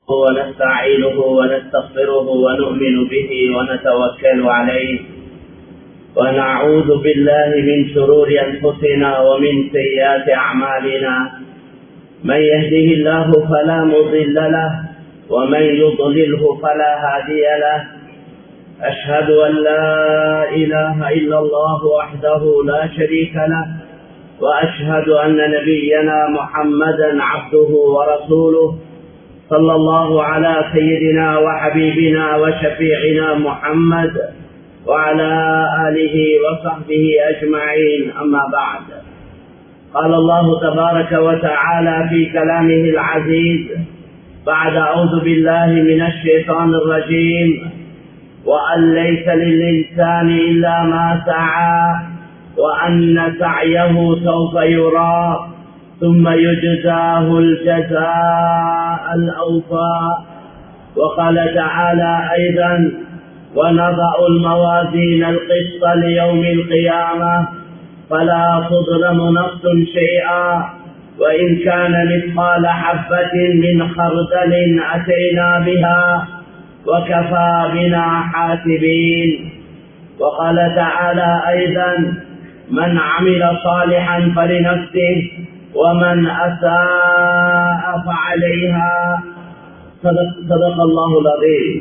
ونستعينه ونستغفره ونؤمن به ونتوكل عليه ونعوذ بالله من شرور أنفسنا ومن سيئات أعمالنا. من يهده الله فلا مضل له ومن يضلله فلا هادي له. أشهد أن لا إله إلا الله وحده لا شريك له، وأشهد أن نبينا محمدا عبده ورسوله، صلى الله على سيدنا وحبيبنا وشفيعنا محمد وعلى آله وصحبه أجمعين. أما بعد، قال الله تبارك وتعالى في كلامه العزيز بعد أعوذ بالله من الشيطان الرجيم: وأن ليس للإنسان إلا ما سعى وأن سعيه سوف يرى ثم يجزاه الجزاء الأوفى. وقال تعالى أيضا: ونضع الموازين القسط ليوم القيامة فلا تظلم نفس شيئا وإن كان مثقال حبة من خردل أتينا بها وكفى بنا حاسبين. وقال تعالى أيضا: من عمل صالحا فلنفسه ومن أساء فعليها. صدق الله العظيم.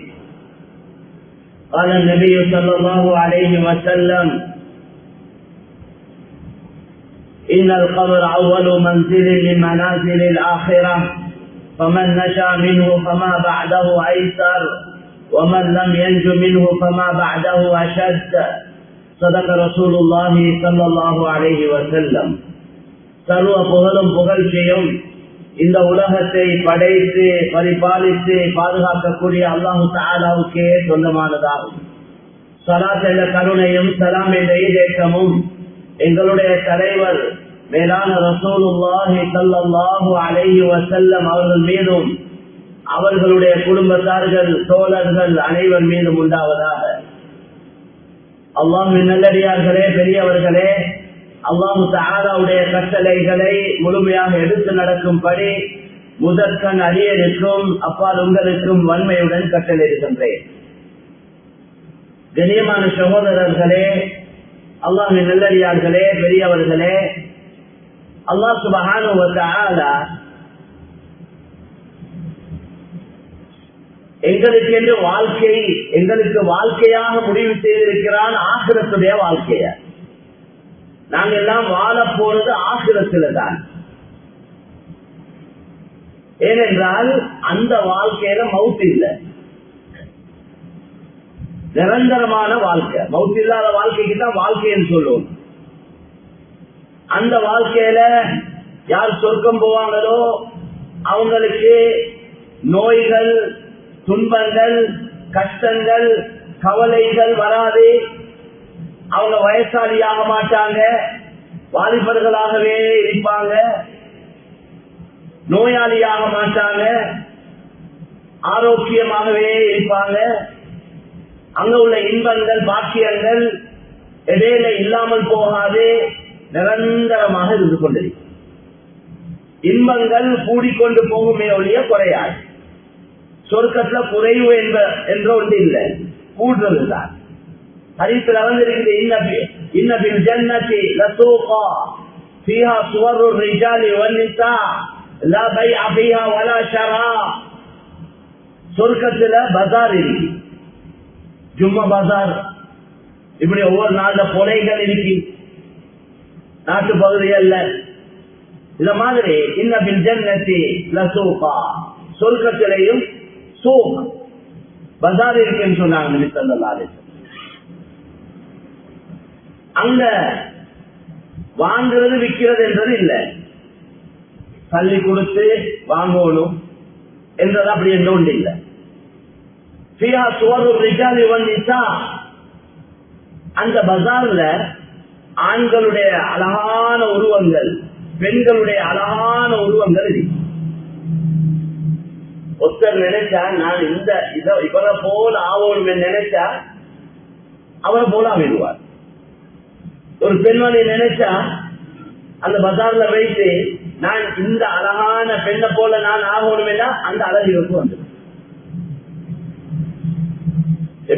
قال النبي صلى الله عليه وسلم: إن القبر أول منزل من منازل الآخرة، فمن نجا منه فما بعده أيسر ومن لم ينج منه فما بعده أشد. صدق رسول الله صلى الله عليه وسلم. சர்வ புகழும் புகழ்ச்சியும் இந்த உலகத்தை படைத்து பரிபாலித்து பாதுகாக்கக்கூடிய அல்லாஹு தஆலாவுக்கே சொந்தமானதாகும். ஸலாத் என்ற கருணையும் சலாம் என்ற ஈடேற்றமும் எங்களுடைய தலைவர் மேலான ரசூலுல்லாஹி ஸல்லல்லாஹு அலைஹி வஸல்லம் அவர்கள் மீதும் அவர்களுடைய குடும்பத்தார்கள் தோழர்கள் அனைவர் மீதும் உண்டாவதாக. அல்லாஹ்வின் நல்லடியார்களே, பெரியவர்களே, அல்லாஹு தஆலாவுடைய கட்டளைகளை முழுமையாக எடுத்து நடக்கும்படி முதற்கண் அடியேனுக்கும் அப்பால் உங்களுக்கும் வன்மையுடன் கட்டளையிடுகின்றேன். கண்ணியமான சகோதரர்களே, அல்லாஹ்வின் நல்லடியார்களே, பெரியவர்களே, அல்லாஹ் சுப்ஹானஹு வ தஆலா எங்களுக்கு வாழ்க்கையாக முடிவு செய்திருக்கிறான் ஆகிரத்துடைய வாழ்க்கைய. நாங்கள் எல்லாம் வாழ போறது ஆகிரத்துல தான். ஏனென்றால் அந்த வாழ்க்கையில மவுத் இல்லை, நிரந்தரமான வாழ்க்கை. மவுத் இல்லாத வாழ்க்கைக்கு தான் வாழ்க்கைன்னு சொல்லுவோம். அந்த வாழ்க்கையில யார் சொர்க்கம் போவாங்களோ அவங்களுக்கு நோய்கள், துன்பங்கள், கஷ்டங்கள், கவலைகள் வராது. அவங்க வயசாளியாக மாட்டாங்க, வாலிபர்களாகவே இருப்பாங்க. நோயாளியாக மாட்டாங்க, ஆரோக்கியமாகவே இருப்பாங்க. அங்க உள்ள இன்பங்கள், பாக்கியங்கள் இடையில இல்லாமல் போகாது, நிரந்தரமாக இருந்து கொண்டிருக்கும். இன்பங்கள் கூடிக்கொண்டு போகுமே ஒழிய குறையாது. சொர்க்கத்துல குறைவு என்ற ஒன்று இல்லை, கூடுறதுதான். ஹதீஸ்ல வந்திருக்கிறது: இன்ன பில் ஜன்னதி லசூகா ஃபீஹா சுவருர் ரிஜாலி வன்னிஸா லா பைஅ ஃபீஹா வலா ஷரா. சொர்க்கத்துல பஜார் இருக்கு, ஜும்மா பஜார். இப்படி ஒவ்வொரு நாள்ல கொலைகள் இருக்கு நாட்டு பகுதிகள்ல. இந்த மாதிரி இன்ன பில் ஜன்னதி லசூகா, சொர்க்கத்திலையும் சூக் பஜார் இருக்குன்னு சொன்னாங்க நபி ஸல்லல்லாஹு அலைஹி வஸல்லம். அங்க வாங்குறது விற்கிறது என்றது இல்ல, தள்ளி கொடுத்து வாங்கணும் என்றது அப்படி என்ற ஒன்று இல்லை. ஃபியா சுவருர் ரிஜாலி வன்னிஸா, அந்த பஜார்ல ஆண்களுடைய அழகான உருவங்கள், பெண்களுடைய அழகான உருவங்கள் இருக்கு. ஒருத்தர் நினைச்சா நான் இவரை போல ஆவோம் நினைச்சா அவரை போல ஆகிடுவார். ஒரு பெண்மணி நினைச்சா அந்த பஜார்ல வைத்து நான் இந்த அழகான பெண்ணை போல நான் ஆகணும், அந்த அழகிற்கு வந்துடும்.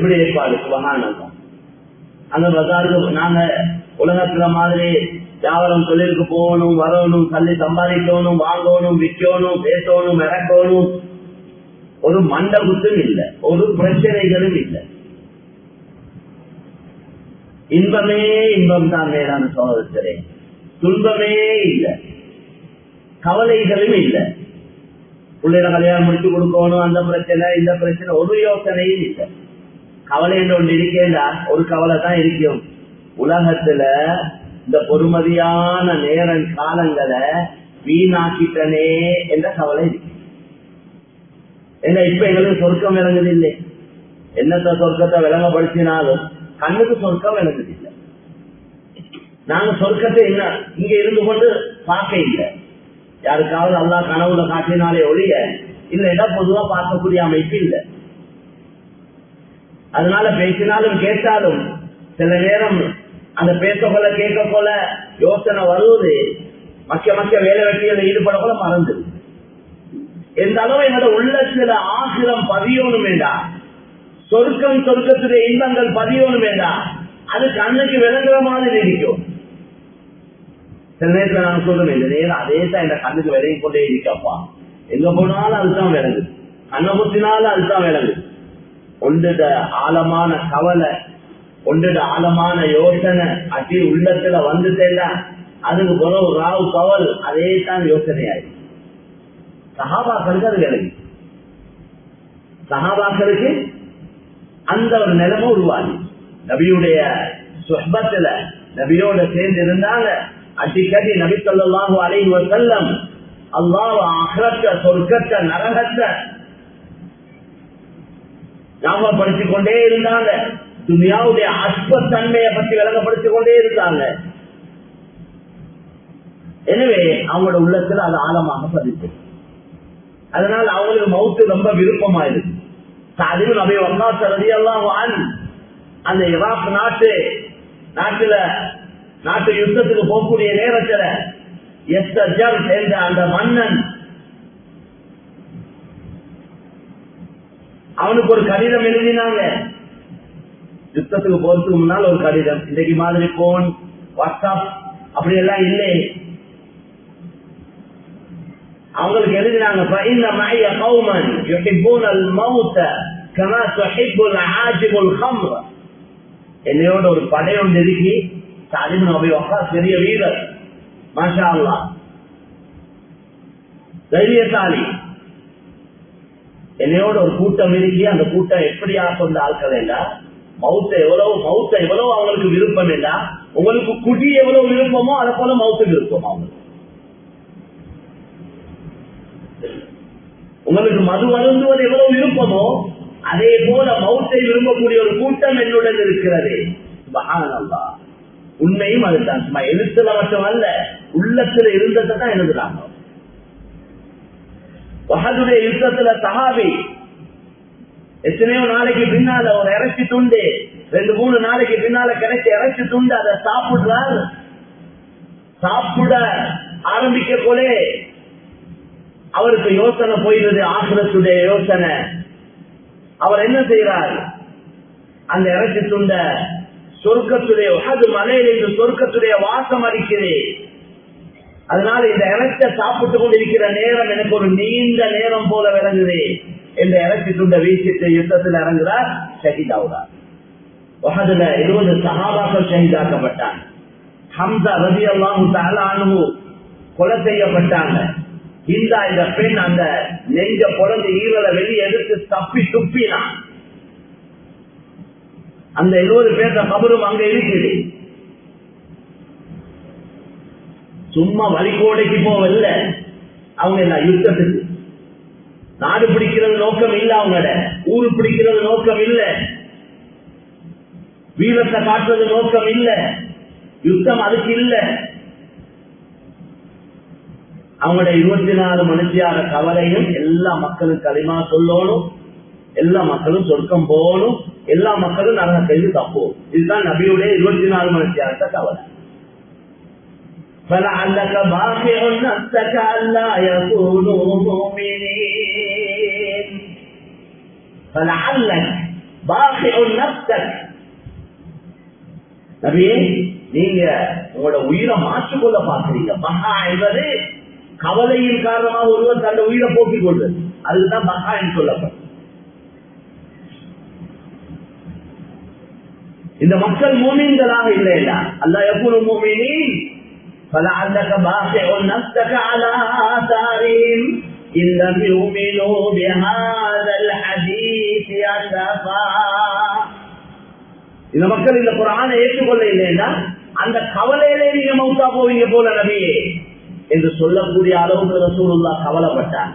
எப்படி ஏற்பாடு சுபஹானல்லாஹ். அந்த பஜாருக்கு நாங்க உலகத்துல மாதிரி வியாபாரம் தொழிலுக்கு போகணும், வரணும், தள்ளி சம்பாதிக்கணும், வாங்கணும், விற்கணும், பேசணும், இறக்கணும், ஒரு மண்ட குத்தும் இல்லை, ஒரு பிரச்சனைகளும் இல்லை. இன்பமே இன்பம் தான் மேலான சோதரே, துன்பமே இல்லை, கவலைகளும் இல்லை. பிள்ளைகளை கல்யாணம் முடிச்சு கொடுக்கணும், அந்த பிரச்சனை இந்த பிரச்சனை, ஒரு யோசனையும் இல்லை. கவலை என்று ஒன்று இருக்கேண்டா ஒரு கவலை தான் இருக்கும். உலகத்துல இந்த பொறுமதியான நேர காலங்களை வீணாக்கிட்டனே என்ற கவலை இருக்கு. ஏன்னா இப்ப எங்களுக்கு சொர்க்கம் விளங்குது இல்லை. என்னத்த சொர்க்கத்தை விளங்கப்படுத்தினாலும் கண்ணுக்கு சொர்க்கம் விளங்குது இல்லை. நாங்க சொர்க்கத்தை என்ன இங்க இருந்து கொண்டு பார்க்க இல்லை. யாருக்காவது அல்லாஹ் கனவுல காட்டினாலே ஒழிய இல்லைன்னா பொதுவா பார்க்கக்கூடிய அமைப்பு இல்லை. அதனால பேசினாலும் கேட்டாலும் சில நேரம் அந்த பேச போல கேட்க போல யோசனை வருவது மக்க வேலை வெட்டியில் ஈடுபட போல மறந்துது. எந்த அளவு என்னோட உள்ளத்துல ஆசிரம் பதியணும் வேண்டாம், சொர்க்கத்துடைய இன்பங்கள் பதியணும் வேண்டாம், அது கண்ணுக்கு விளங்குற மாதிரி இருக்கும். சில நேரத்தில் நான் சொல்றேன், இந்த நேரம் அதே தான் இந்த கண்ணுக்கு விலகி கொண்டே இருக்கப்பா, எங்க போனாலும் அதுதான் விளங்குது, கண்ணை குத்தினாலும் அதுதான் விளங்குது. ஒன்றுட ஆழமான கவலை, ஒன்றுட ஆழமான யோசனை அட்டி உள்ளத்துல வந்துட்டேன்னா அதுக்கு பிறகு ராவு கவல் அதே தான் யோசனையாயிரு. சஹாபாக்களுக்கு அது விளங்கி, சஹாபாக்களுக்கு அந்த ஒரு நிலைமை உருவாகி நபியுடைய சுஹ்பத்துல நபியோட சேர்ந்து இருந்தாங்க. அடிக்கடி நபி ஸல்லல்லாஹு அலைஹி வஸல்லம் அல்லாஹ் ஆখিরাতে சொர்க்கத்தை நரகத்தை ஞாபகப்படுத்திக் கொண்டே இருந்தாங்க. துனியாவுடைய அற்பத்தன்மையை பற்றி விளங்கப்படுத்திக் கொண்டே இருந்தாங்க. எனவே அவங்களோட உள்ளத்துல அது ஆழமாக பதிச்சு. அதனால அவங்களுக்கு மௌத்து ரொம்ப விருப்பமா இருக்கு. சாதிவு நபி வக்காஸ் ரலியல்லாஹு அன்ஹு அந்த ஈராக் நாட்டு யுத்தத்துக்கு போகக்கூடிய நேரத்துல எஸ்தஜர் என்ற அந்த மன்னன் அவனுக்கு ஒரு கடிதம் எழுதினாங்க. யுத்தத்துக்கு போறதுக்கு முன்னால் ஒரு கடிதம். இன்றைக்கு மாதிரி போன் வாட்ஸ்அப் அப்படி எல்லாம் இல்லை. அவங்களுக்கு எழுதினாங்க, என்னையோட ஒரு படையோடு நெருக்கி பெரிய வீரர், மாஷா அல்லாஹ், தைரியசாலி, என்னையோட ஒரு கூட்டம் இருக்கி அந்த கூட்டம் எப்படியா கொண்ட ஆட்கள் இல்லா மௌத்த எவ்வளவு அவங்களுக்கு விருப்பம் இல்லா, உங்களுக்கு குடி எவ்வளவு விருப்பமோ அதை போல மௌத்த விருப்பம். அவங்களுக்கு உங்களுக்கு மது அருந்துவது எவ்வளவு விருப்பமோ அதே போல மௌத்தை விரும்பக்கூடிய ஒரு கூட்டம் என்னுடன் இருக்கிறது. சுப்ஹானல்லாஹ். உண்மையும் அதுதான். சும்மா எழுத்துல மட்டும் அல்ல, உள்ளத்துல இருந்ததை தான் எழுதுறாங்க. வஹதுடைய யுத்தத்துல சஹாபி எத்தனையோ நாளைக்கு பின்னால ஒரு இறைச்சி துண்டு 2-3 நாளைக்கு பின்னால கிடைச்ச இறைச்சி துண்டு அதை சாப்பிடுறார். சாப்பிட ஆரம்பிக்க போலே அவருக்கு யோசனை போயிடுது, ஆகிரத்துடைய யோசனை. அவர் என்ன செய்யறார், அந்த இறைச்சி துண்ட சொர்க்கத்துடைய உஹது மலையில் இந்த சொர்க்கத்துடைய வாசம் அடிக்குது. அதனால இந்த இறைச்ச சாப்பிட்டு கொண்டிருக்கிற நேரம் எனக்கு ஒரு நீண்ட நேரம் போல விளங்குது. இந்த இறைச்சி துண்ட வீசிட்டு யுத்தத்தில் இறங்குறார், ஷஹீதாவுறார். உஹதுல 20 சஹாபாக்கள் ஷஹீதாக்கப்பட்டாங்க. ஹம்சா ரலியல்லாஹு தஆலா அன்ஹு கொலை செய்யப்பட்டாங்க. இந்த பெண் அந்த நெஞ்ச பொழந்து ஈரலை வெளியே எடுத்து தப்பி துப்பினான். அந்த 20 பேர்த்த கபரும் அங்க இருக்குது. சும்மா வழிகோடைக்கு போவல்ல அவங்க எல்லாம் யுத்தத்துக்கு. நாடு பிடிக்கிறது நோக்கம் இல்ல, அவங்களோட ஊரு பிடிக்கிறது நோக்கம் இல்ல, வீரத்தை காட்டுறது நோக்கம் இல்ல, யுத்தம் அதுக்கு இல்ல. அவங்களுடைய 24 மணித்தியார கவலையும் எல்லா மக்களும் களிமா சொல்லணும், எல்லா மக்களும் சொர்க்கம் போகணும், எல்லா மக்களும் நரக கைது தப்போம். இதுதான் நபியுடைய 24 மணித்தியாரத்தை கவலை. فَلَعَلَّكَ بَاخِعٌ نَفْسَكَ أَلَّا يَكُونُوا مُؤْمِنِينَ. فَلَعَلَّكَ பாஹிஉன் நஃப்ஸக், நபியே நீங்க உங்களோட உயிரை மாற்றிக்கொள்ள பார்க்கிறீங்க. பஹா என்பது கவலையின் காரணமாக ஒருவர் தன்னுடைய உயிரை போக்கிக் கொள்வது, அதுதான் பஹா என்று சொல்லப்படும். இந்த மக்கள் மூமின்களாக இல்லையா? அல்லாஹ் யகுலு முஃமினீன் فلعلك باخع نفسك على آثارهم إن لم يؤمنوا بهذا الحديث أسفا. இந்த மக்கள் இந்த குர்ஆனை ஏற்றுக்கொள்ள இல்லையா, அந்த கவலையிலே நீங்க மௌத்தா போவீங்க போல நபியே என்று சொல்லக்கூடிய அளவுக்கு ரசூலுல்லாஹ் கவலைப்பட்டாங்க.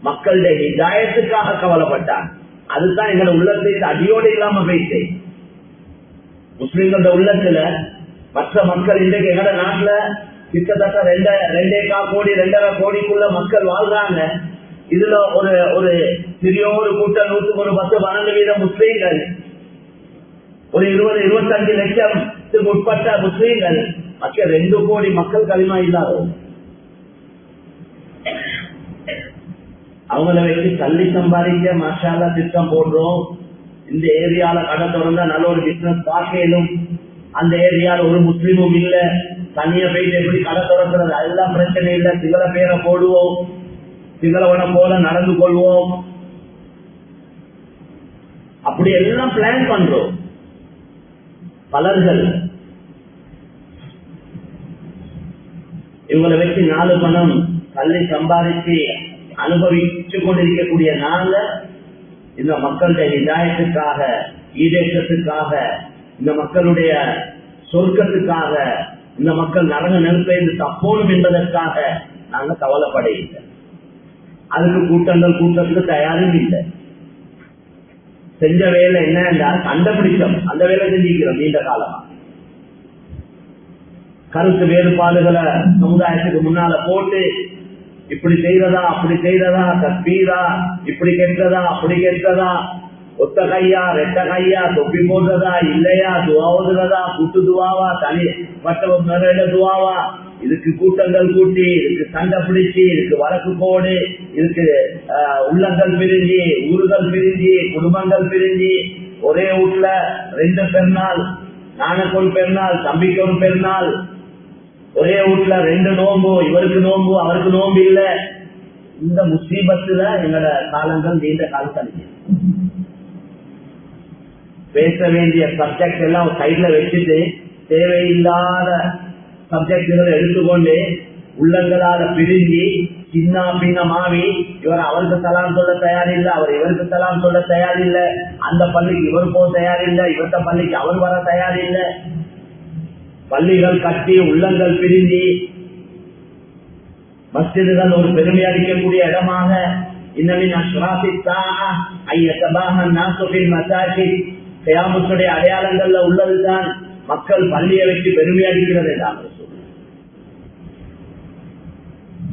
மக்களுடைய ஹிதாயத்துக்காக கவலைப்பட்டாங்க. அதுதான் எங்களை உள்ளத்தை அடியோடு இல்லாம போயிட்டு முஸ்லிம்களோட உள்ளத்துல மற்ற மக்கள் இன்றைக்கு எங்கட நாட்டுல கிட்டத்தட்ட 2.25 கோடி 2.5 கோடிக்குள்ள மக்கள் வாழ்றாங்க. இதுல ஒரு சிறிய ஒரு கூட்டம் 110-12% முஸ்லீம்கள், ஒரு 20-25 லட்சத்துக்கு உட்பட்ட முஸ்லீம்கள், மக்கள் 2 கோடி மக்கள் களிமா இல்லாதவங்க. அவங்கள வச்சு தள்ளி சம்பாதிக்க மாஷால்லா திட்டம் போடுறோம். இந்த ஏரியால கடை திறந்தா நல்ல ஒரு பிசினஸ் பார்க்கலும், அந்த ஏரியால ஒரு முஸ்லீமும் இல்ல, தனியா போயிட்டு எப்படி கடை திறக்கிறது அதெல்லாம் பிரச்சனை இல்லை, சிங்கள பேரை போடுவோம், சிங்களவனை போல நடந்து கொள்வோம், அப்படி எல்லாம் பிளான் பண்றோம். பலர்கள் இவங்களை வச்சு 4 பணம் தள்ளி சம்பாதிச்சு அனுபவிச்சு கொண்டிருக்கக்கூடிய நாங்க இந்த மக்களுடைய ஹிதாயத்துக்காக, ஈடேற்றத்துக்காக, இந்த மக்களுடைய சொர்க்கத்துக்காக, இந்த மக்கள் நரக நெருப்பைந்து தப்போனும் என்பதற்காக நாங்க கவலைப்பட இல்லை. அதுக்கு கூட்டத்துக்கு தயாரும் இல்லை. செஞ்ச வேலை என்ன என்றால் கண்டுபிடிச்சோம், அந்த வேலை செஞ்சிருக்கிறோம். நீண்ட காலமா கருத்து வேறுபாடுகளை சமுதாயத்துக்கு முன்னால போட்டு இப்படி செய்யறதா அப்படி செய்யறதா, தஸ்பீரா இப்படி கேட்கிறதா அப்படி கேட்கிறதா, ஒத்த கையா 2 கையா, தொப்பி போடுறதா இல்லையா, துவா ஓதுறதா, கூட்டு துவாவா, தனி மற்ற துவாவா, இதுக்கு கூட்டங்கள் கூட்டி, இதுக்கு சண்டை பிடிச்சி, இதுக்கு வழக்கு போடு, இதுக்கு உள்ளங்கள் பிரிஞ்சு, ஊர்கள் பிரிஞ்சு, குடும்பங்கள் பிரிஞ்சு, ஒரே வீட்டுல 2 பெருநாள், நானுக்கு ஒரு பெருநாள், தம்பிக்கு ஒரு பெருநாள், ஒரே வீட்டுல 2 நோம்பு, இவருக்கு நோம்பு அவருக்கு நோம்பு இல்ல. இந்த முசீபத்துல எங்களோட காலங்கள் நீண்ட காலம் தனிச்சு. பேச வேண்டிய சப்ஜெக்ட் எல்லாம் சைட்ல வச்சுட்டு தேவையில்லாத சப்ஜெக்டுகளை எடுத்துக்கொண்டு உள்ளங்களால பிரிஞ்சு சின்ன பின்னமாவி, இவர் அவருக்கு சலாம் சொல்ல தயாரில்லை, அவர் இவருக்கு சலாம் சொல்ல தயாரில்லை, அந்த பள்ளிக்கு இவர் போக தயாரில்லை, இவர்த்த பள்ளிக்கு அவர் வர தயாரில்லை, பள்ளிகள் கட்டி உள்ளங்கள் பிரிஞ்சு மஸ்ஜிதுகள் ஒரு பெருமை அளிக்கக்கூடிய இடமாக இன்னமின் கியாமத்துடைய அடையாளங்கள்ல உள்ளதுதான் மக்கள் பள்ளியை வச்சு பெருமை அளிக்கிறது.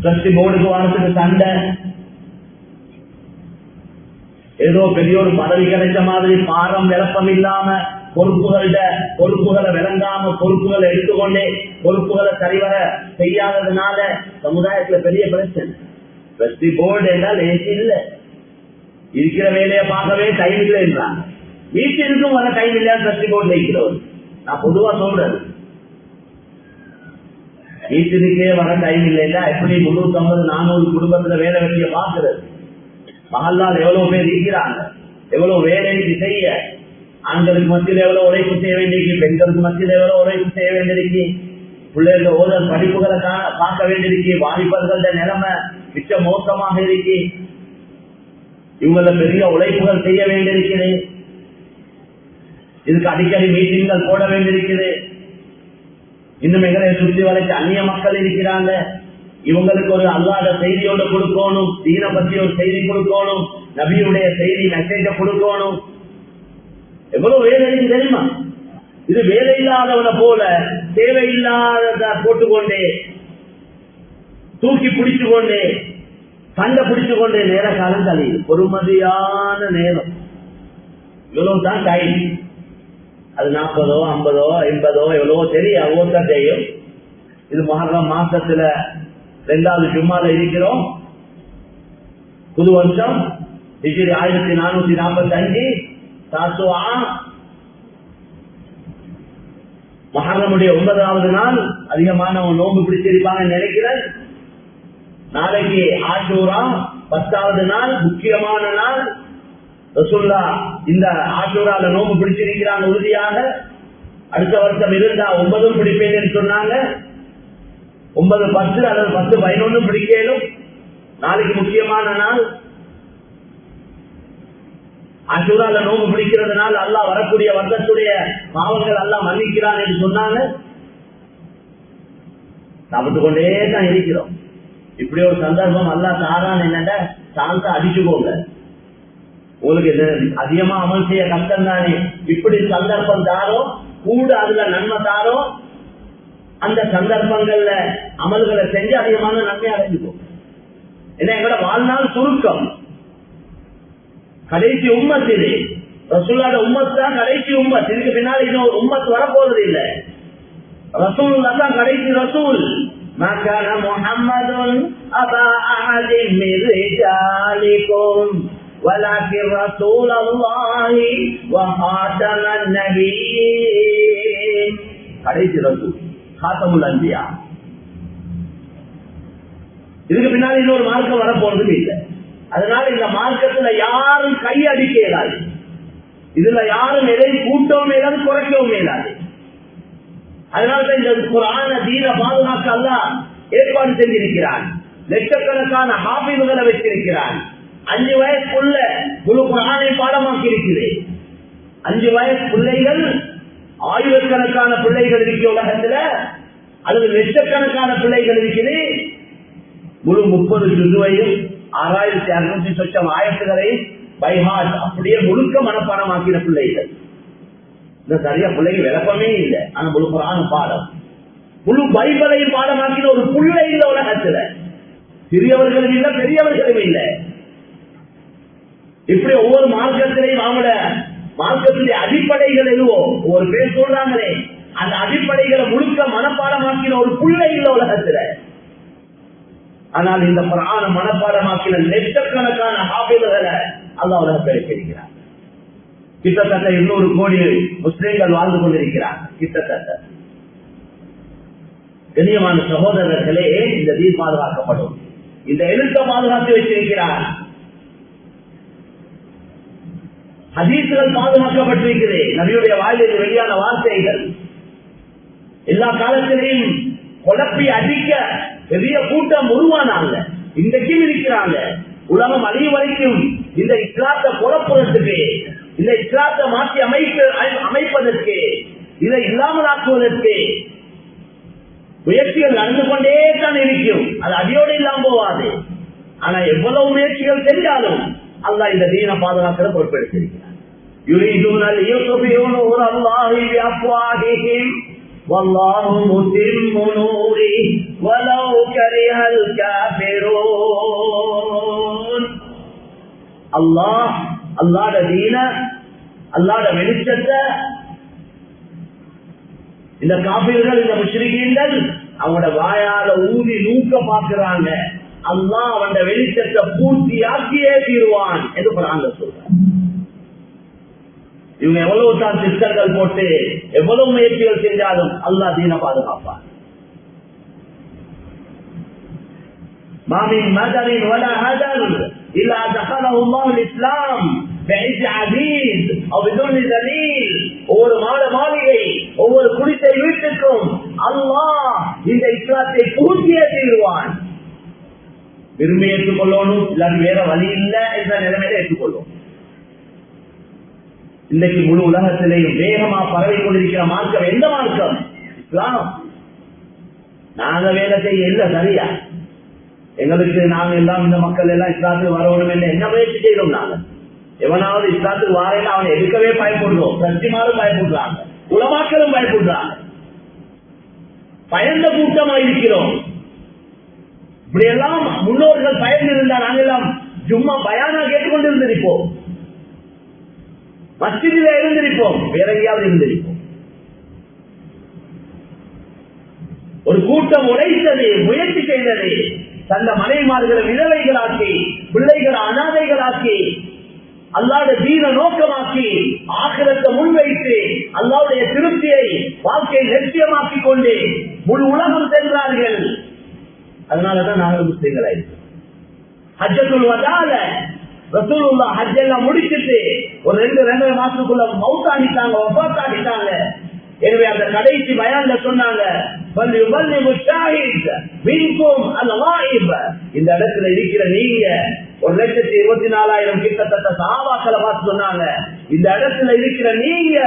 ட்ரஸ்டி போர்டுக்கு வாரத்துக்கு சண்டை, ஏதோ பெரிய ஒரு பதவி கிடைச்ச மாதிரி பாரம் விளப்பம் இல்லாம பொறுப்புகளை விளங்காம பொறுப்புகளை எடுத்துக்கொண்டே பொறுப்புகளை சரிவர செய்யாததுனால சமுதாயத்துல பெரிய பிரச்சனை. ட்ரஸ்டி போர்டு என்றால் ஏசி இல்லை, இருக்கிற வேலையை பார்க்கவே டைம் இல்லைன்றாங்க. வீட்டிற்கும் வர டைம் இல்லையா ட்ரஸ்டி போர்டு இருக்கிறவர். நான் பொதுவா சொல்றது, வீட்டிற்கே வர டைம் இல்லைன்னா எப்படி 350-400 குடும்பத்துல வேலை வெட்டிய பார்க்கிறது? பகல்லால் எவ்வளவு பேர் இருக்கிறாங்க, எவ்வளவு வேலைக்கு செய்ய, ஆண்களுக்கு மத்தியில் எவ்வளவு உழைப்பு செய்ய வேண்டியிருக்கு, பெண்களுக்கு மத்தியில் எவ்வளவு உழைப்பு செய்ய வேண்டியிருக்கு, பிள்ளைகள் ஓதல் படிப்புகளை பார்க்க வேண்டியிருக்கு, வாலிபர்கள நிலைமை மிச்ச மோசமாக இருக்கு, இவங்கள பெரிய உழைப்புகள் செய்ய வேண்டியிருக்குது, இதுக்கு அடிக்கடி மீட்டிங்கள் போட வேண்டியிருக்குது. இன்னும் எங்களை சுற்றி வளைச்சு அந்நிய மக்கள் இருக்கிறாங்க, இவங்களுக்கு ஒரு அல்லாத செய்தியோட கொடுக்கணும், தீன பத்தி ஒரு செய்தி கொடுக்கணும், நபியுடைய செய்தி மெசேஜ கொடுக்கணும். எவ்வளவு வேலை தெரியுமா? இது வேலை இல்லாதவனை போல தேவையில்லாத போட்டுக்கொண்டே தூக்கி பிடிச்சு கொண்டே சண்டை பிடிச்சு கொண்டே நேர காலம் கழியுது. பொறுமதியான நேரம் இவ்வளவுதான் டைம். அது 40, 50, 80 எவ்வளவோ தெரியும், அவ்வளோதான் தெரியும். இது முஹர்ரம் மாசத்துல 2வது ஜும்மால இருக்கிறோம். புது வருஷம் ஹிஜ்ரி 1445 தாசுஆ முஹர்ரமுடைய 9வது நாள் அதிகமானவங்க நோன்பு பிடிச்சிருப்பாங்க நினைக்கிறேன். நாளைக்கு ஆஷூரா 10வது நாள், முக்கியமான நாள். ரசூலுல்லாஹ் இந்த ஆஷூரால நோன்பு பிடிச்சிருக்கிறாங்க உறுதியாக. அடுத்த வருஷம் இருந்தா 9 பிடிப்பேன்னு சொன்னாங்க. 9, 10 அல்லது 10, 11 பிடிக்கலும். நாளைக்கு முக்கியமான நாள். ஆஷூரால நோன்பு பிடிக்கிறதுனால அல்லாஹ் வரக்கூடிய வருடத்துடைய பாவங்கள் அல்லாஹ் மன்னிக்கிறான் என்று சொன்னாங்க. சாப்பிட்டு கொண்டே தான் இருக்கிறோம். இப்படி ஒரு சந்தர்ப்பம் அல்லாஹ் தாரான் என்னடா சாந்தா அடிச்சுக்கோங்க. உங்களுக்கு அதிகமா அமல் செய்ய கஷ்டம் தானே. இப்படி சந்தர்ப்பம் தாரோ கூட அதுல நன்மை தாரோ அந்த சந்தர்ப்பங்கள்ல அமல்களை செஞ்சு அதிகமான நன்மை அடைஞ்சுக்கும். ஏன்னா எங்களோட வாழ்நாள் சுருக்கம். கடைசி உம்மத் இது. ரசூலுல்லாஹ் உம்மத் தான் கடைசி உம்மத். இதுக்கு பின்னால் இன்னொரு உம்மத் வரப்போறது இல்லை. ரசூலுல்லாஹ் தான் கடைசி ரசூல். ما كان محمد أبا أحد من رجالكم ولكن رسول الله وخاتم النبيين. கடைசி ரசூல் காத்தமுல் அன்பியா. இதுக்கு பின்னால் இன்னொரு மார்க்கம் வரப்போறது இல்லை. அதனால இந்த மார்க்கத்துல யாரும் கை அடிக்க இயலாது. இதுல யாரும் எதையும் கூட்டவும் இயலாது, குறைக்கவும் இயலாது. அதனால்தான் இந்த குர்ஆன தீன பாதுகாக்க அல்லாஹ் ஏற்பாடு செஞ்சிருக்கிறான். லட்சக்கணக்கான ஹாஃபிதுகளை வச்சிருக்கிறான். 5 வயசுக்குள்ள முழு குர்ஆனை பாடமாக்கி இருக்கிறேன். 5 வயசு பிள்ளைகள், ஆயிரக்கணக்கான பிள்ளைகள் இருக்கிற உலகத்துல, அல்லது லட்சக்கணக்கான பிள்ளைகள் இருக்குது. முழு 30 ஜுதுவையும் 6600 சொச்சம் ஆயத்துகளையும் பைஹாட் அப்படியே முழுக்க மனப்பாடமாக்கின பிள்ளைகள். இந்த சரியா பிள்ளைக்கு விளக்கமே இல்லை. ஆனா முழு குர்ஆன் பாடம், முழு பைபிளையும் பாடமாக்கின ஒரு பிள்ளை இந்த உலகத்துல. சிறியவர்களும் இல்லை, பெரியவர்களும் இல்லை. இப்படி ஒவ்வொரு மார்க்கத்திலையும் அவங்களோட மார்க்கத்துடைய அடிப்படைகள் எதுவோ ஒரு பேர் சொல்றாங்களே, அந்த அடிப்படைகளை முழுக்க மனப்பாடமாக்கின ஒரு பிள்ளை இந்த உலகத்துல. ஆனால் இந்த குர்ஆனை மனப்பாடமாக்கின லட்சக்கணக்கான ஹாஃபிதுகளை அல்லாஹ் உலகத்தில் வச்சிருக்கிறார். கிட்டத்தட்ட 200 கோடி முஸ்லிம்கள் வாழ்ந்து கொண்டிருக்கிறார். கிட்டத்தட்ட கண்ணியமான சகோதரர்களே, இந்த தீன் பாதுகாக்கப்படும். இந்த எழுத்த பாதுகாத்து வச்சிருக்கிறார். ஹதீஸ்கள் பாதுகாக்கப்பட்டிருக்கிறது. நபியுடைய வாயிலில் வெளியான வார்த்தைகள் எல்லா காலத்திலையும் குழப்பி அடிக்க பெரிய கூட்டம் உருவானாங்க. இன்றைக்கும் இருக்கிறாங்க. உலகம் அழியும் வரைக்கும் இந்த இஸ்லாத்தை குழப்புறதுக்கு, இந்த இஸ்லாத்தை மாற்றி அமைப்பதற்கு, இதை இல்லாமலாக்குவதற்கு முயற்சிகள் நடந்து கொண்டே தான் இருக்கும். அது அடியோடு இல்லாம போவாது. ஆனா எவ்வளவு முயற்சிகள் செஞ்சாலும் அல்லாஹ் இந்த தீனை பாதுகாக்கிற பொறுப்பெடுத்திருக்கிறார். والله متم نوره ولو كره الكافرون. அல்லாஹ் அல்லாஹ்வுடைய தீன, அல்லாஹ்வுடைய வெளிச்சத்தை இந்த காபிர்கள், இந்த முஷ்ரிகீன்கள் அவங்களோட வாயால ஊதி நூக்க பார்க்கிறாங்க. அல்லாஹ் அவனோட வெளிச்சத்தை பூர்த்தியாக்கியே தீருவான் என்று குர்ஆன்ல சொல்றான். இவங்க எவ்வளவு தான் சிஸ்டர்கள் போட்டு எவ்வளவு முயற்சிகள் செஞ்சாலும் அல்லாஹ் தீன பாதுகாப்பான். மாமின் மதரின் வலா ஹதர் இல்லா தகலஹு அல்லாஹுல் இஸ்லாம் பிஇஸ் அஸீஸ் அவ் பிதுல் தலீல். ஒவ்வொரு மாளிகை, ஒவ்வொரு குடிசை வீட்டுக்கும் அல்லாஹ் இந்த இஸ்லாத்தை பூர்த்தியே தீருவான். விரும்பி ஏற்றுக்கொள்ளணும், இல்லாட்டி வேற வழி இல்லை என்ற நிலைமையில ஏற்றுக்கொள்ளும். இன்றைக்கு முழு உலகத்திலேயும் வேகமா பரவி கொண்டிருக்கிற மார்க்கம் எந்த மார்க்கம்? இஸ்லாம். நாங்க வேலை செய்ய இல்லை சரியா, எங்களுக்கு நாங்க எல்லாம் இந்த மக்கள் எல்லாம் இஸ்லாத்துக்கு வரணும் என்று என்ன முயற்சி செய்யறோம்? நாங்க எவனாவது இஸ்லாத்துக்கு வாரேன்னு அவனை எடுக்கவே பயப்படுறோம். சத்தியமாரும் பயப்படுறாங்க, உலமாக்களும் பயப்படுறாங்க. பயந்த கூட்டமா இருக்கிறோம். இப்படி எல்லாம் முன்னோர்கள் பயந்து இருந்தா நாங்கள் எல்லாம் சும்மா பயானா கேட்டுக்கொண்டு இருந்திருப்போம், மஸ்ஜிதில இருந்திருப்போம், வேற எங்கேயாவது இருந்திருப்போம். ஒரு கூட்டம் உழைத்தது, முயற்சி செய்தது, தந்த மனைவிமார்களை விதவைகளாக்கி, பிள்ளைகளை அனாதைகளாக்கி, அல்லாஹ்வுடைய தீன நோக்கமாக்கி ஆகிரத்தை முன்வைத்து அல்லாஹ்வுடைய திருப்தியை வாழ்க்கையை லட்சியமாக்கி கொண்டு முழு உலகம் சென்றார்கள். அதனாலதான் நாங்கள் முஸ்லிம்களாயிருக்கோம். ஹஜ்ஜத்துல் வதால ரசூலுல்லாஹ் ஹஜ் எல்லாம் முடிச்சிட்டு ஒரு 2.5 மாசத்துக்குள்ள மௌத்தாகிட்டாங்க, வஃபாத்தாகிட்டாங்க. எனவே அந்த கடைசி பயான்ல சொன்னாங்க, இந்த இடத்துல இருக்கிற நீங்க 1,24,000 கிட்டத்தட்ட சஹாபாக்களை பார்த்து சொன்னாங்க, இந்த இடத்துல இருக்கிற நீங்க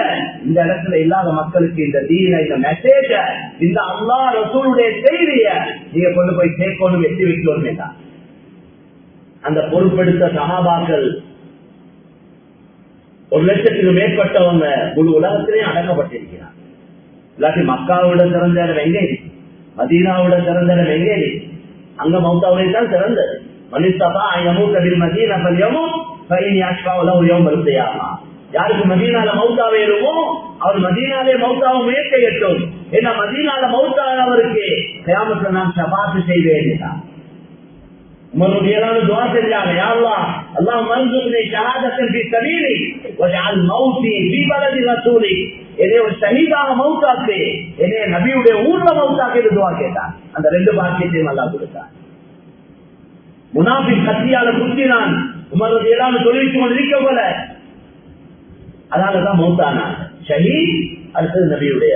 இந்த இடத்துல இல்லாத மக்களுக்கு இந்த தீன, இந்த மெசேஜ, இந்த அல்லாஹ் ரசூலுடைய செய்திய நீங்க கொண்டு போய் சேர்க்கணும், எட்டி வைக்கணும் தான் அந்த பொறுப்பெடுத்த சஹாபாக்கள். 1,00,000க்கு மேற்பட்டவங்க முழு உலகத்திலே அடக்கப்பட்டிருக்கிறார். இல்லாட்டி மக்காவோட சிறந்த இடம் எங்கே? மதீனாவோட சிறந்த இடம் எங்கே? அங்க மௌத்தாவுடைய தான் சிறந்தது. யாருக்கு மதீனால மௌத்தா வேணுமோ அவர் மதீனாலே மௌத்தாவை முயற்சி எட்டும். ஏன்னா மதீனால மௌத்தானவருக்கு கியாமத்துல நான் ஷபாத்து செய்வேன். துவா செஞ்சாங்க, யா அல்லாஹ், அல்லாஹ் மர்சுக்னி ஷஹாதத்தன் ஃபீ சபீலிக் வஜஅல் மௌத்தி ஃபீ பலதி ரசூலிக். என்னை ஒரு ஷஹீதாக மௌத்தாக்கு, என்னை நபியுடைய ஊர்ல மௌத்தாக்கு என்று துவா கேட்டான். அந்த 2 பாக்கியத்தையும் அல்லாஹ் கொடுத்தான். முனாஃபிக் கத்தியால குத்தினான், உமர் ரலியல்லாஹு தொழிலுக்கு கொண்டிருக்க போல, அதனாலதான் மௌத்தானான். ஷஹீத் அடுத்தது நபியுடைய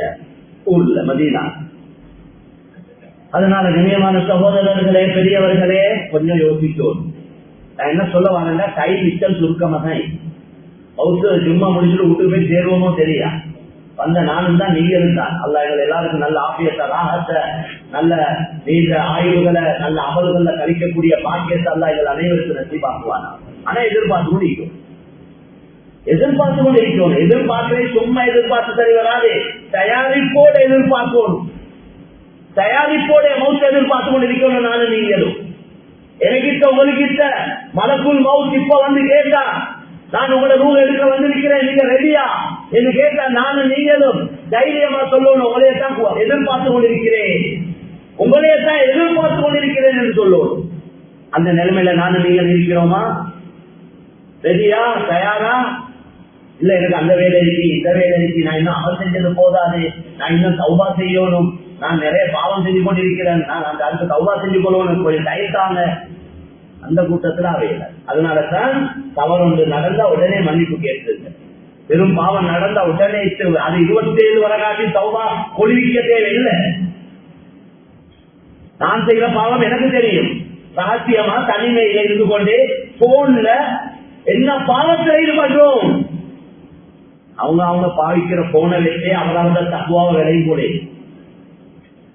ஊர்ல மதீனா. அதனால கண்ணியமான சகோதரர்களே, பெரியவர்களே, கொஞ்சம் யோசிச்சோம். நான் என்ன சொல்ல வாங்க, டைம் மிச்சம் சுருக்கமா தான். ஜும்மா முடிச்சுட்டு வீட்டுக்கு போய் சேருவோமோ தெரியா, வந்த நானும் தான் நீங்க இருந்தான். அல்லாஹ் எங்களை எல்லாருக்கும் நல்ல ஆபியத்தை, ராகத்தை, நல்ல நீண்ட ஆய்வுகளை, நல்ல அமல்களை கழிக்கக்கூடிய பாக்கியத்தை அல்லாஹ் எங்கள் அனைவருக்கு நசீபாக்குவானா. ஆனா எதிர்பார்த்து கொண்டிருக்கும், எதிர்பார்த்து கொண்டிருக்கணும். எதிர்பார்க்கவே சும்மா எதிர்பார்த்து சரி வராது, தயாரிப்போடு எதிர்பார்க்கணும். தயாரிப்போட மவுத் எதிர்பார்த்து கொண்டிருக்கணும். நானும் நீங்களும் எனக்கிட்ட உங்களுக்கிட்ட மலக்குள் மவுத் இப்ப வந்து கேட்டா, நான் உங்களை ரூல் எடுக்க வந்திருக்கிறேன், நீங்க ரெடியா என்று கேட்டா நானும் நீங்களும் தைரியமா சொல்லணும், உங்களையே தான் எதிர்பார்த்து கொண்டிருக்கிறேன், உங்களையே தான் எதிர்பார்த்து கொண்டிருக்கிறேன் என்று சொல்லணும். அந்த நிலைமையில நானும் நீங்கள் இருக்கிறோமா? ரெடியா, தயாரா? இல்ல எனக்கு அந்த வேலை இருக்கு, இந்த வேலை இருக்கு, நான் இன்னும் அமல் செஞ்சது போதாது, நான் இன்னும் தௌபா செய்யணும், நான் நிறைய பாவம் செஞ்சு கொண்டிருக்கிறேன், நான் அந்த அடுத்த தௌபா செஞ்சு கொள்ளணும், கொஞ்சம் டைத்தாங்க. அந்த கூட்டத்துல அவையில. அதனாலதான் தவறு ஒன்று நடந்தா உடனே மன்னிப்பு கேட்டு, பெரும் பாவம் நடந்தா உடனே அது 27 வரகாட்டி தௌபா கொள்விக்க தேவையில்லை. நான் செய்கிற பாவம் எனக்கு தெரியும், ரகசியமா தனிமையில இருந்து கொண்டு போன்ல என்ன பாவத்தில் ஈடுபடுறோம், அவங்க பாவிக்கிற போன வச்சே அவரவங்க தக்குவாவை விலையும் கூட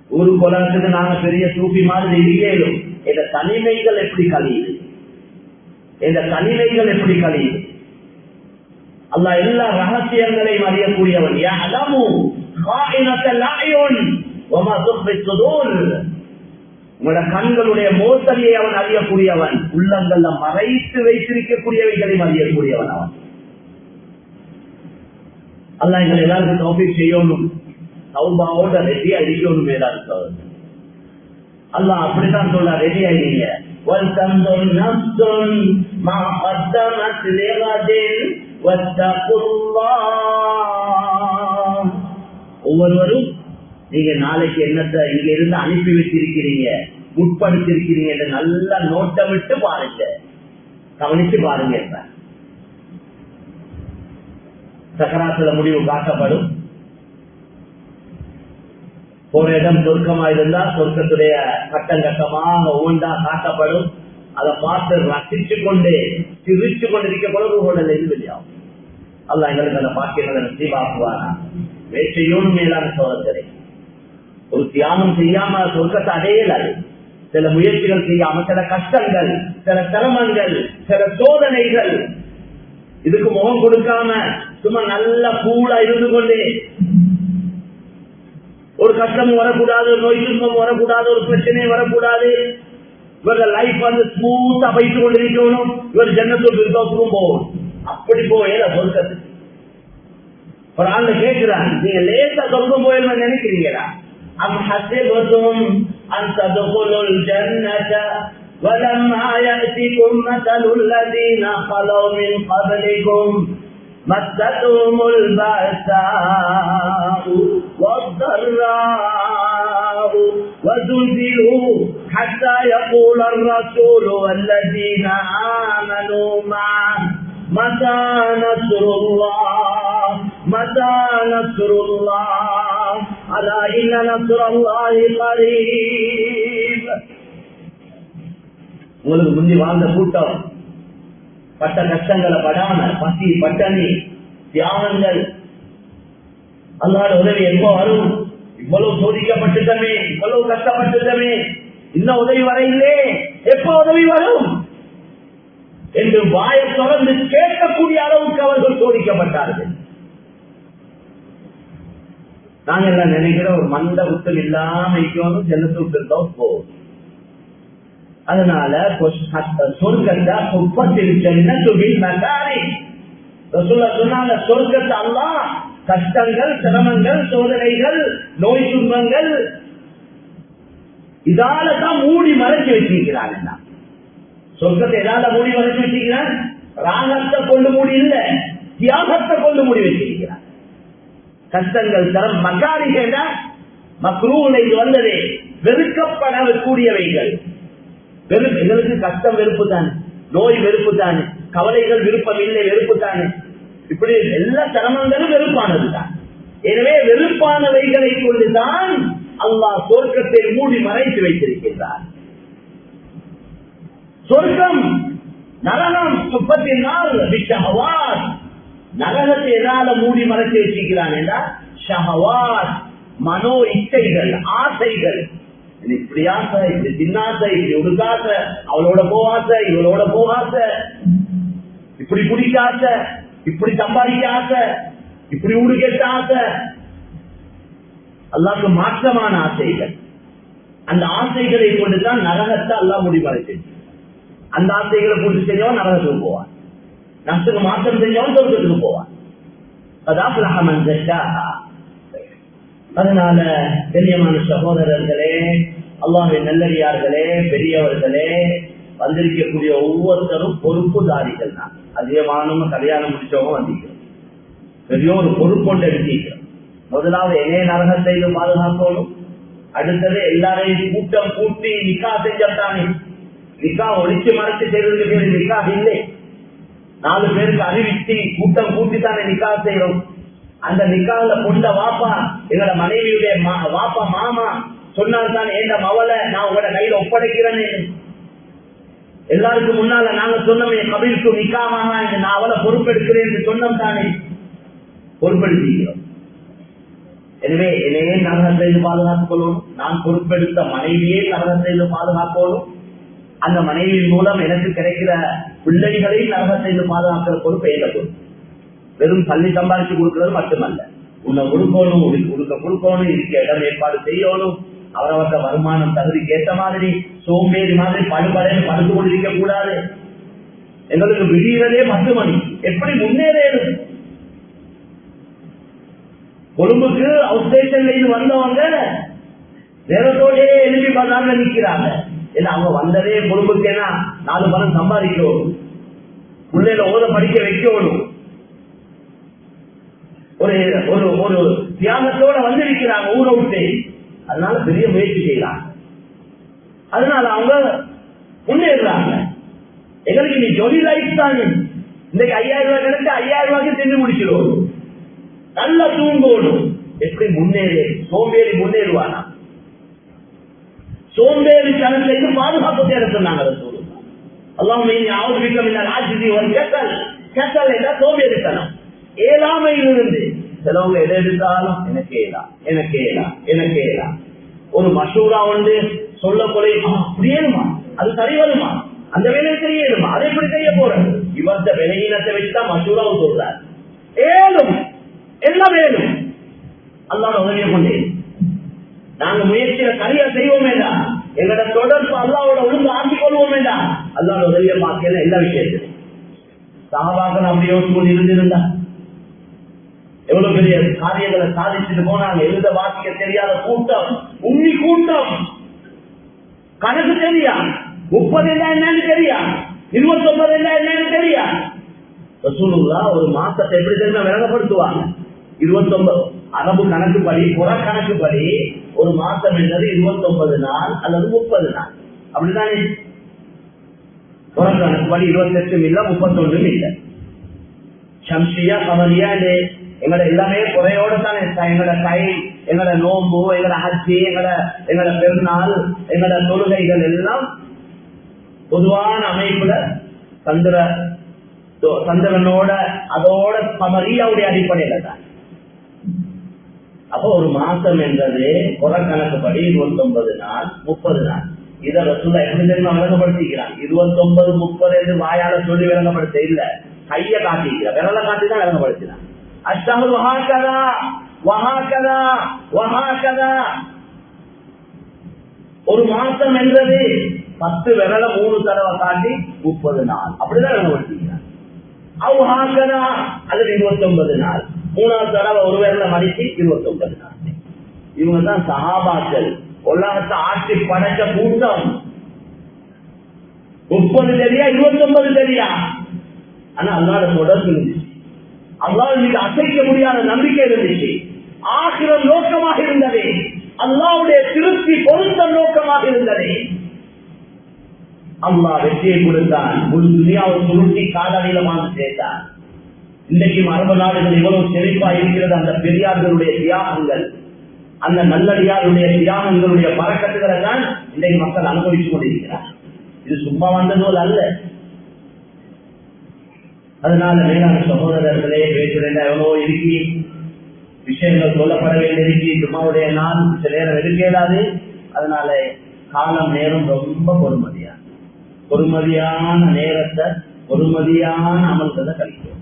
ஒரு கொலத்துக்கு நாங்க பெரிய சூப்பி மாதிரி இருக்கேனும். இந்த தனிமைகள் எப்படி கழியுது, இந்த தனிமைகள் எப்படி கழியுது. அல்லாஹ் எல்லா ரகசியங்களையும் அறியக்கூடியவன். உங்களோட கண்களுடைய மோசடியை அவன் அறியக்கூடியவன், உள்ளங்கள்ல மறைத்து வைத்திருக்கக்கூடியவைகளையும் அறியக்கூடியவன் அவன். அல்லாஹ் எங்களை எல்லாருக்கும் தௌஃபீக் செய்யணும், தௌபாவோட ரெடியா இருக்கணும். மேலான சகோதரர்களே, அல்லாஹ் அப்படித்தான் சொல்ல, ரெடி ஆயிடுங்க. ஒவ்வொருவரும் நீங்க நாளைக்கு என்னத்தை இங்க இருந்து அனுப்பி வச்சிருக்கிறீங்க, உட்படுத்திருக்கிறீங்க என்று நல்லா நோட்டமிட்டு பாருங்க, கவனிச்சு பாருங்க. சக்கராத்துல முடிவு காட்டப்படும். ஒரு இடம் சொர்க்கமா இருந்தா சொர்க்கத்துடைய கட்டம் கட்டமாக ஒவ்வொன்றா காட்டப்படும். அதை பார்த்து ரசிச்சு கொண்டு சிரிச்சு கொண்டிருக்க பொழுது இது வெளியாகும். அல்லாஹ் எங்களுக்கு அந்த பாக்கியங்களை நசீபாக்குவானா. வேற்றையோடு மேலான சோதனை ஒரு தியாகம் செய்யாம சொர்க்கத்தை அடையலாது. சில முயற்சிகள் செய்யாம, சில கஷ்டங்கள், சில சிரமங்கள், சில சோதனைகள், இதுக்கு முகம் கொடுக்காம சும்மா நல்ல கூலா இருந்து கொண்டு, ஒரு கஷ்டமும் வரக்கூடாது, நோய் துன்பம் வரக்கூடாது, ஒரு பிரச்சனையும் வரக்கூடாது, இவர்கள் லைஃப் வந்து ஸ்மூத்தா வைத்துக் கொண்டிருக்கணும், இவர் ஜன்னத்துக்கு விருப்பத்துக்கும் போகணும். அப்படி போகல சொர்க்கத்துக்கு. ஒரு ஆள் கேட்கிறான், நீங்க லேசா சொர்க்கம் போயிடலாம் நினைக்கிறீங்களா? أم حسبتم أن تدخلوا الجنة وَلَمَّا يَأْتِكُمْ مَثَلُ الَّذِينَ خَلَوْا مِنْ قَبْلِكُمْ مَسَّتْهُمُ الْبَأْسَاءُ وَالضَّرَّاءُ وَزُلْزِلُوا حَتَّى يَقُولَ الرَّسُولُ وَالَّذِينَ آمَنُوا مَعَهُ مَتَى نَصْرُ اللَّهِ مَتَى نَصْرُ اللَّهِ أَلَا إِنَّ نَصْرَ اللَّهِ قَرِيبٌ. உங்களுக்கு முந்தி வாழ்ந்த கூட்டம் பட்ட கஷ்டங்களை படாம, பசி பட்டணி தியாகங்கள், அல்லாஹ்வுடைய உதவி எப்போ வரும்? இவ்வளவு சோதிக்கப்பட்டுட்டமே, இவ்வளவு கஷ்டப்பட்டுட்டமே, இன்னும் உதவி வரையிலே, எப்போ உதவி வரும் என்று வாயை தொடர்ந்து கேட்கக்கூடிய அளவுக்கு அவர்கள் சோதிக்கப்பட்டார்கள். நாங்க எல்லாம் நினைக்கிற ஒரு மந்த உத்தல் இல்லாம இருக்கணும், ஜன்னத்து விட்டுருந்தோம் போகும். அதனால சொர்க்கத்தை சொர்க்கத்தை அல்லாஹ் கஷ்டங்கள், சிரமங்கள், சோதனைகள், நோய் துன்பங்கள் இதாலதான் மூடி மறைச்சு வச்சிருக்கிறான். சொர்க்கத்தை எதால மூடி மறைச்சு வச்சிருக்கிறான்? ராகத்தை கொண்டு மூடி இல்ல, தியாகத்தை கொண்டு மூடி வச்சிருக்கிறான். கஷ்டங்கள், சிரமம், மக்காரிகள் மக்ரூல இது வந்ததே வெறுக்கப்படக்கூடியவைகள். எங்களுக்கு கஷ்டம் வெறுப்பு தானே, நோய் வெறுப்பு தானே, கவலைகள் விருப்பம் இல்லை வெறுப்பு தானே, இப்படி எல்லா சிரமங்களும் வெறுப்பானது தான். எனவே வெறுப்பானவைகளை கொண்டுதான் அல்லாஹ் சொர்க்கத்தை மூடி மறைத்து வைத்திருக்கின்றார். சொர்க்கம் நரகம் சுப்பத்தினால் நரகத்தை எதால மூடி மறைத்து வச்சிருக்கிறான் என்றால் ஷஹவாத், மனோ இச்சைகள், ஆசைகள். இப்படி ஆசை, இப்படி தின்னாசை, இப்படி உடுக்காச, அவளோட போகாச, இவளோட போகாச, இப்படி குடிக்க ஆசை, இப்படி சம்பாதிக்க ஆசை, இப்படி ஊடு கேட்ட ஆசை, அல்லாஹ்வுக்கு மாற்றமான ஆசைகள். அந்த ஆசைகளை கொண்டுதான் நரகத்தை அல்லாஹ் முடிவடைச்சு. அந்த ஆசைகளை பூர்த்தி செஞ்சவன் நரகத்துக்கு போவான், நஷ்டத்துக்கு மாற்றம் செஞ்சவன் சொர்க்கத்துக்கு போவான். அதனால கண்ணியமான சகோதரர்களே, அல்லாஹ்வின் நல்லடியார்களே, பெரியவர்களே, வந்திருக்கக்கூடிய ஒவ்வொருத்தரும் பொறுப்புதாரிகள் தான். அதிகமானவங்க கல்யாணம் முடிச்சவங்க வந்திருக்கிறோம், பெரிய ஒரு பொறுப்பொண்டு எடுத்திருக்கிறோம். முதலாவது என்னைய நரகத்தை பாதுகாக்கணும். அடுத்தது எல்லாரையும் கூட்டம் கூட்டி நிக்கா செஞ்சானே, நிக்கா ஒழிச்சு மறைச்சு செய்வதற்கு பேர் நிக்கா இல்லை. 4 பேருக்கு அறிவித்து கூட்டம் கூட்டி தானே நிக்கா செய்யறோம். அந்த நிக்கால பொண்ட வாப்பா, எங்களோட மனைவியுடைய வாப்பா மாமா சொன்னால் தான் எந்த மவளை நான் உங்களோட கையில ஒப்படைக்கிறேன்னு. எல்லாருக்கும் முன்னால நாங்க சொன்னோமே கபிலுக்கு நிக்காமாக நான் அவளை பொறுப்பெடுக்கிறேன் என்று சொன்னோம் தானே, பொறுப்பெடுக்கிறோம். எனவே என்னையே நரகத்தை பாதுகாத்துக் கொள்ளணும், நான் பொறுப்பெடுத்த மனைவியே நரகத்தை பாதுகாக்கணும். அந்த மனைவியின் மூலம் எனக்கு கிடைக்கிற பிள்ளைகளை நரகத்தை பாதுகாக்கிற பொறுப்பு ஏற்கணும். வெறும் பள்ளி சம்பாதிச்சு கொடுக்கிறது மட்டுமல்ல, உன்னை கொடுக்கணும், உடுக்க கொடுக்கணும், இருக்க இடம் ஏற்பாடு செய்யணும், அவரவற்ற வருமானம் தகுதிக்கு ஏற்ற மாதிரி சோம்பேறி மாதிரி படுபடையில் படுத்து கொண்டிருக்க கூடாது. எங்களுக்கு விடுகிறதே 10 மணி, எப்படி முன்னேறும்? கொழும்புக்கு அவுட் ஸ்டேஷன்ல இருந்து வந்தவங்க நேரத்தோடே எழுப்பி பஜார்ல நிக்கிறாங்க. ஏன்னா அவங்க வந்ததே கொழும்புக்கு, ஏன்னா 4 பணம் சம்பாதிக்கணும், பிள்ளைல ஓத படிக்க வைக்கணும், ஒரு ஒரு ஒரு தியாகத்தோட வந்திருக்கிறாங்க ஊரை விட்டு. அதனால பெரிய முயற்சி செய்யறாங்க, அதனால அவங்க முன்னேறாங்க. எங்களுக்கு நீ ஜொலி லைஃப் தான். இன்னைக்கு 5000 ரூபாய் கிடைச்சா 5000 ரூபாய்க்கு தின்னு முடிச்சிடும், நல்லா தூங்கணும். எப்படி முன்னேறி சோம்பேறி முன்னேறுவானா? சோம்பேறி தனத்தை பாதுகாப்பு தேட சொன்னாங்க. சோம்பேறித்தனம், ஏழாமையிலிருந்து சிலவங்க எதை எடுத்தாலும் எனக்கு ஏலா, எனக்கு ஏலா, எனக்கு ஏலா. ஒரு மசூரா வந்து சொல்ல போல அப்படியேமா, அது சரி வருமா, அந்த வேலையை செய்யணுமா, அதை எப்படி செய்ய போறேன்? இவர்த விலையினத்தை வச்சுதான் மசூராவும் சொல்றார். ஏழும் எல்லாம் வேணும், அல்லாஹ் உதவியை கொண்டே நாங்க முயற்சியில சரியா செய்வோம் வேண்டாம், எங்களோட தொடர்பு அல்லாவோட ஒழுங்கு ஆக்கிக் கொள்வோம் வேண்டாம். அல்லாஹ் உதவியை பார்க்கல எல்லா விஷயத்திலும். சஹாபாக்கள் அப்படி யோசிச்சு கொண்டு இருந்திருந்தா எவ்வளவு பெரிய காரியங்களை சாதிச்சுட்டு போனாங்க. எழுத வாசிக்க தெரியாத கூட்டம், உண்ணி கூட்டம், கணக்கு தெரியா, 30 என்னன்னு தெரியா, 29 என்னன்னு தெரியா. ரசூலுல்லாஹ் ஒரு மாசத்தை எப்படி தெரியுமா விளங்கப்படுத்துவாங்க? 29 அரபு கணக்குப்படி, புறக்கணக்குப்படி ஒரு மாசம் என்பது 29 நாள் அல்லது 30 நாள். அப்படித்தானே? புறக்கணக்குப்படி 28 இல்ல, 31 இல்ல. சம்சியா கமரியா எங்களோட எல்லாமே குறையோட தானே. எங்களோட கை, எங்களோட நோம்பு, எங்களோட ஹஜ்ஜி, எங்களோட பெருநாள், எங்களோட தொழுகைகள் எல்லாம் பொதுவான அமைப்புல சந்திரனோட அதோட கமரியாவுடைய அடிப்படையில தான். அப்போ ஒரு மாசம் என்பது புறக்கணக்குப்படி 29 நாள், 30 நாள். இதை ரசூலுல்லாஹ் எப்படி தெரியுமா விளங்கப்படுத்திக்கிறான்? 29, 30 என்று வாயால சொல்லி விளங்கப்படுத்த இல்ல, கைய காட்டிக்கிறான், விரல காட்டி தான் விளங்கப்படுத்தினான். அஷ்ஹரு வஹாகதா வஹாகதா வஹாகதா. ஒரு மாசம் என்றது 10 விரல 3 தடவை காட்டி 30 நாள் அப்படிதான் விளங்கப்படுத்திக்கிறான். அவ்ஹாகதா அல்லது 29 நாள், 3வது தடவை ஒரு விரல மடிச்சு 29 நாள். இவங்க தான் சஹாபாக்கள், உலகத்தை ஆட்சி படைச்ச கூட்டம். 30 தெரியா, 29 தெரியா, ஆனா அல்லாஹ்வோட தொடர்பு இருந்துச்சு, அல்லாஹ் மீது அசைக்க முடியாத நம்பிக்கை இருந்துச்சு, ஆகிரம் நோக்கமாக இருந்தது, அல்லாஹ்வுடைய திருப்தி பொருத்தம் நோக்கமாக இருந்தது. அல்லாஹ் வெற்றியை கொடுத்தான், முழு துனியாவை சுருட்டி காலடியில வாழ்ந்து சேர்த்தான். இன்றைக்கு அரபு நாடுகள் எவ்வளவு செழிப்பா இருக்கிறது, அந்த பெரியார்களுடைய தியாகங்கள், அந்த நல்லடியாருடைய தியாகங்களுடைய பறக்கத்துகளை தான் இன்றைக்கு மக்கள் அனுபவித்துக் கொண்டிருக்கிறார். இது சும்மா வந்ததோல் அல்ல. அதனால மேலான சகோதரர்களே, பேசுறேன் எவ்வளோ இருக்கி விஷயங்கள் சொல்லப்பட வேண்டியிருக்கு. சும்மாவுடைய நாள் சில நேரம் எடுக்கலாது. அதனால காலம் நேரம் ரொம்ப பொறுமதியான நேரத்தை பொறுமதியான அமல்களை கழிக்கும்.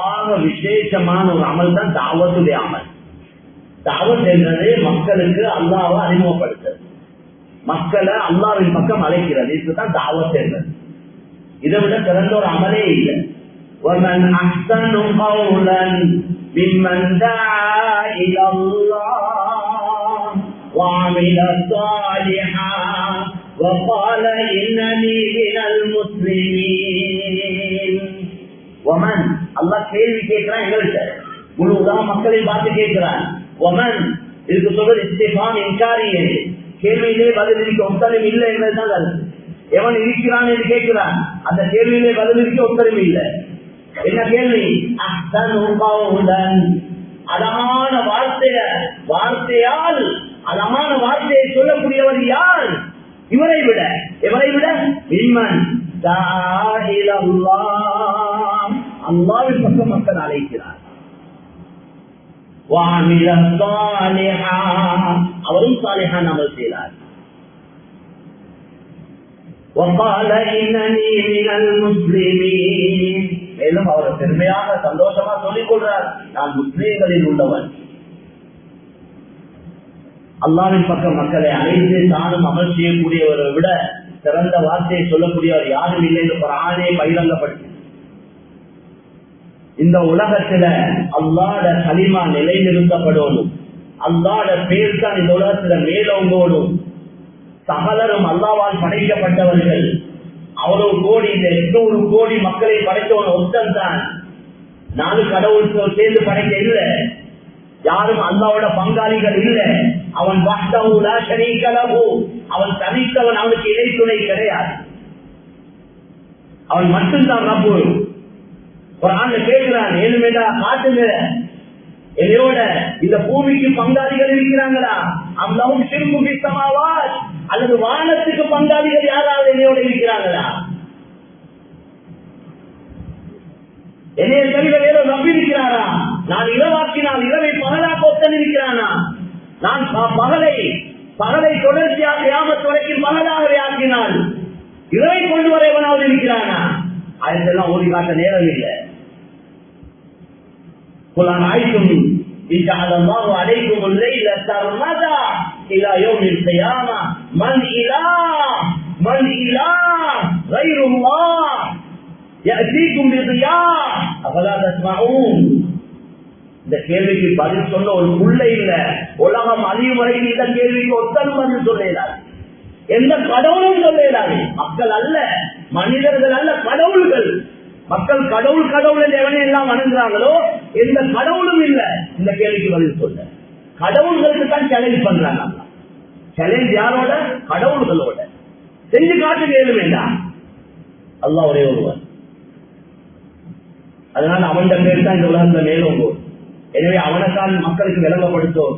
ஆக விசேஷமான ஒரு அமல் தான் தாவத்துடைய அமல். தாவத் என்றது மக்களுக்கு அல்லாஹ்வை அறிமுகப்படுத்துறது, மக்களை அல்லாஹ்வின் பக்கம் அழைக்கிறது. இதுதான் தாவத் என்றது. இதை விட சிறந்த ஒரு அமலே இல்லை. وَمَنْ أَحْسَنُ قَوْلًا مِمَّنْ دَعَا إِلَى اللَّهِ وَعَمِلَ صَالِحًا وَقَالَ إِنَّنِي مِنَ الْمُسْلِمِينَ. وَمَنْ அல்லாஹ் கேள்வி கேட்கிறான் எங்கள்கிட்ட, முழு உலக மக்களை பார்த்து கேட்கிறான். ஒமன் இதுக்கு சொல்றது இஸ்திஃபாம் இன்காரியே, கேள்வியிலே பதில் இருக்க ஒத்தரும் இல்லை என்பதுதான் கருத்து. எவன் இருக்கிறான் என்று கேட்கிறான், அந்த கேள்வியிலே பதில் இருக்க ஒத்தரும் இல்லை. என்ன கேள்வி? அழகான வார்த்தையால் அழகான வார்த்தையை சொல்லக்கூடியவர் யார்? இவரை விட எவரை விட மிம்மன் அல்லாஹ்வின் பக்கம் மக்கள் அழைக்கிறார். அவரும் சாலிஹான் அமல் செய்தார். மேலும் அவர் பெருமையாக சந்தோஷமா சொல்லிக் கொள்றார், நான் முஸ்லிம்களில் உள்ளவன். அல்லாஹ்வின் பக்கம் மக்களை அழைத்து தானும் அமல் செய்யக்கூடியவரை விட சிறந்த வார்த்தையை சொல்லக்கூடியவர் யாரும் இல்லை என்று குர்ஆனே பகிரங்கப்படுத்தி. இந்த உலகத்துல அல்லாஹ்வுடைய கலிமா நிலைநிறுத்தப்படணும், அல்லாஹ்வுடைய பேர் தான் இந்த உலகத்துல மேலோங்கோடும். சகலரும் அல்லாஹ்வால் படைக்கப்பட்டவர்கள். அவ்வளவு கோடி, இந்த 800 கோடி மக்களை படைத்தவன் ஒருத்தன் தான். 4 கடவுள்கள் சேர்ந்து படைக்க இல்லை, யாரும் அல்லாஹ்வோட பங்காளிகள் இல்லை. அவன் வஹ்தஹு லா ஷரீக லஹு, அவன் தனித்தவன், அவனுக்கு இணை துணை கிடையாது. அவன் மட்டும்தான் ரப்பு. குர்ஆன்ல கேட்கிறான், ஏழுமேடா காட்டுங்க, என்னையோட இந்த பூமிக்கு பங்காளிகள் இருக்கிறாங்களா? அல்லாஹ்வும் ஷிர்கு ஃபி ஸமாவாத், அல்லது வானத்துக்கு பங்காளிகள் யாராவது என்னையோட இருக்கிறாங்களா? என்னைய தவிர வேற ரப்பு இருக்கிறாரா? நான் இரவாக்கினால் இரவை பகலாக ஒத்தன் இருக்கிறானா? நான் பகலை தொடர்ச்சியாக கியாமத் வரைக்கும் பகலாகவே ஆக்கினால் இரவை கொண்டு வர எவனாவது இருக்கிறானா? அதெல்லாம் ஓடி காட்ட நேரம் இல்லை. குர்ஆன் ஆயத்தும் இன்ஷா அல்லாஹ் அலைக்கும் الليل سرمدا الى يوم القيامه من اله غير الله ياتيكم بضياء افلا تسمعون. இந்த கேள்விக்கு பதில் சொல்ல ஒரு புள்ள இல்ல. உலகம் அழியும் வரைக்கும் இந்த கேள்விக்கு ஒத்தரும் வந்து சொல்லலாம். எந்த கடவுளும் சொல்லிடாது. மக்கள் அல்ல, மனிதர்கள் அல்ல, கடவுள்கள். மக்கள் கடவுள் கடவுள் எவனை எல்லாம் வணங்குறாங்களோ எந்த கடவுளும் இல்ல. இந்த கேள்விக்கு பதில் சொல்ல கடவுள்களுக்கு தான் சேலஞ்ச் பண்றாங்க. சேலஞ்ச் யாரோட? கடவுள்களோட. செஞ்சு காட்டு கேள்வி வேண்டாம். அல்லாஹ் ஒரே ஒருவர். அதனால அவன் பேர் தான் இந்த உலகத்துல மேலும் போகும். எனவே அவனைத்தான் மக்களுக்கு விளங்கப்படுத்தும்.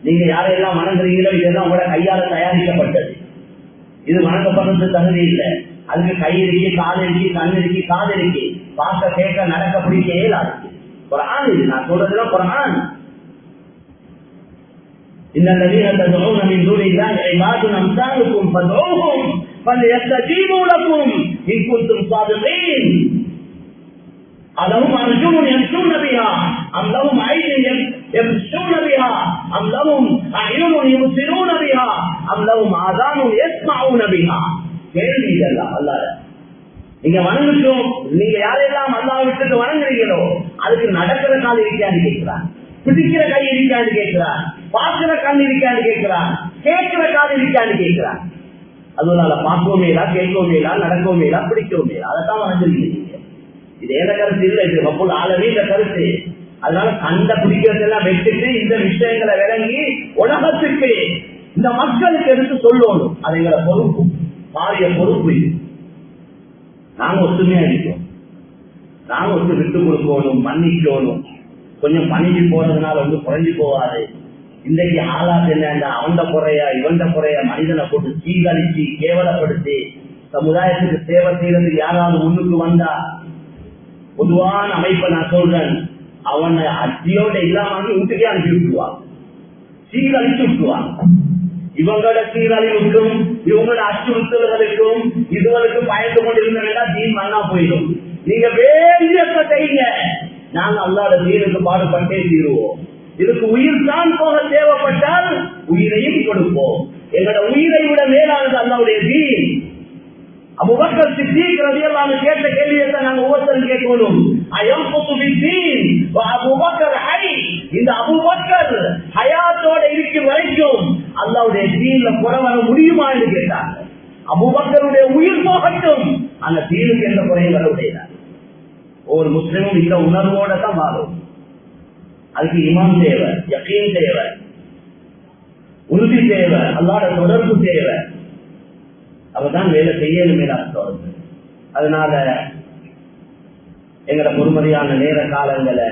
நீங்க யாரையெல்லாம் வணங்குறீங்களோ இதெல்லாம் உங்களோட கையால தயாரிக்கப்பட்டது. இது வணங்கப்படுறது தகுதி இல்லை. அதுக்கு கை இருக்கு, கால் இருக்கு, கண் இருக்கு, காது இருக்கு, பார்க்க கேட்க நடக்க பிடிக்க இயலாது. குர்ஆன் இது நான் சொல்றதுலாம் குர்ஆன். இன்னல்லதீன ததுஊன மின் தூனில்லாஹி இபாதுன் அம்சாலுக்கும் ஃபதுஊஹும் ஃபல்யஸ்தஜீபூ லக்கும் இன் குன்தும் ஸாதிகீன். ألهم أرجل يمشون بها أم لهم عين يمشون بها أم لهم أعين يبصرون بها أم لهم آذان يسمعون بها. கேள்வி இதெல்லாம் அல்லாஹ். நீங்க வணங்குறோம், நீங்க யாரெல்லாம் அல்லாஹ் விட்டு வணங்குறீங்களோ அதுக்கு நடக்கிற கால் இருக்கான்னு கேட்கிறான், பிடிக்கிற கை இருக்கான்னு கேட்கிறான், பார்க்கிற கண் இருக்கான்னு கேட்கிறான், கேட்கிற கால் இருக்கான்னு கேட்கிறான். அதனால பார்க்கவும் இல்லா, கேட்கவும் இல்லா, நடக்கவும் இல்லா, பிடிக்கவும் இல்லா. அதைத்தான் வணங்குறீங்க. இது ஏத கருத்து இல்லை, இது ரொம்ப ஆளவே இந்த கருத்து. அதனால கண்ட பிடிக்கிறதெல்லாம் வச்சுட்டு இந்த விஷயங்களை விளங்கி உலகத்துக்கு இந்த மக்களுக்கு எடுத்து சொல்லணும். அது எங்களை பொறுப்பு, பாரிய பொறுப்பு. இது நாங்க ஒத்துமையா இருக்கோம், நாங்க ஒத்து விட்டு கொடுக்கணும், மன்னிக்கணும். கொஞ்சம் பணிஞ்சு போறதுனால வந்து குறைஞ்சு போவாது. இன்றைக்கு ஆளாது என்ன, அவண்ட குறையா இவண்ட குறையா மனிதனை போட்டு சீகழிச்சு கேவலப்படுத்தி சமுதாயத்துக்கு சேவை செய்யறதுக்கு யாராவது முன்னுக்கு வந்தா பொதுவான அமைப்பை நான் சொல்றேன், அவனை அத்தியோட இல்லாம வீட்டுக்கே அனுப்பி விட்டுருவான், சீரழிச்சு விட்டுருவான். இவங்களோட சீரழிவுக்கும் இவங்களோட அச்சுறுத்தல்களுக்கும் இதுவரைக்கு பயந்து கொண்டிருந்தா தீன் மண்ணா போயிடும். நீங்க வேண்டியத்தை செய்யுங்க, நாங்க அல்லாஹ்வுடைய தீனுக்கு பாடுபட்டே தீருவோம். இதுக்கு உயிர் தான் போக தேவைப்பட்டால் உயிரையும் கொடுப்போம். எங்களோட உயிரை விட மேலானது அல்லாஹ்வுடைய தீன். அபூபக்கர் சித்திக் ரலியல்லாஹு அன்ஹு கேட்ட கேள்வியை நாங்க ஒவ்வொருத்தரும் கேட்கணும். அயம்புது பித்தீன் வ அபூபக்கர் ஹை. இந்த அபூபக்கர் ஹயாத்தோட இருக்கும் வரைக்கும் அல்லாஹ்வுடைய தீன்ல குறை வர முடியுமா என்று கேட்டாங்க. அபூபக்கருடைய உயிர் போகட்டும், அந்த தீனுக்கு எந்த குறையும் வர முடியாது. ஒவ்வொரு முஸ்லிமும் இந்த உணர்வோட தான் வாழும். அதுக்கு ஈமான் தேவை, யகீன் தேவை, உறுதி தேவை, அல்லாஹ்வுடைய தொடர்பு தேவை. அவதான் வேலை செய்யணும் மேலாக. அதனால எங்கட பொறுமதியான நேர காலங்களை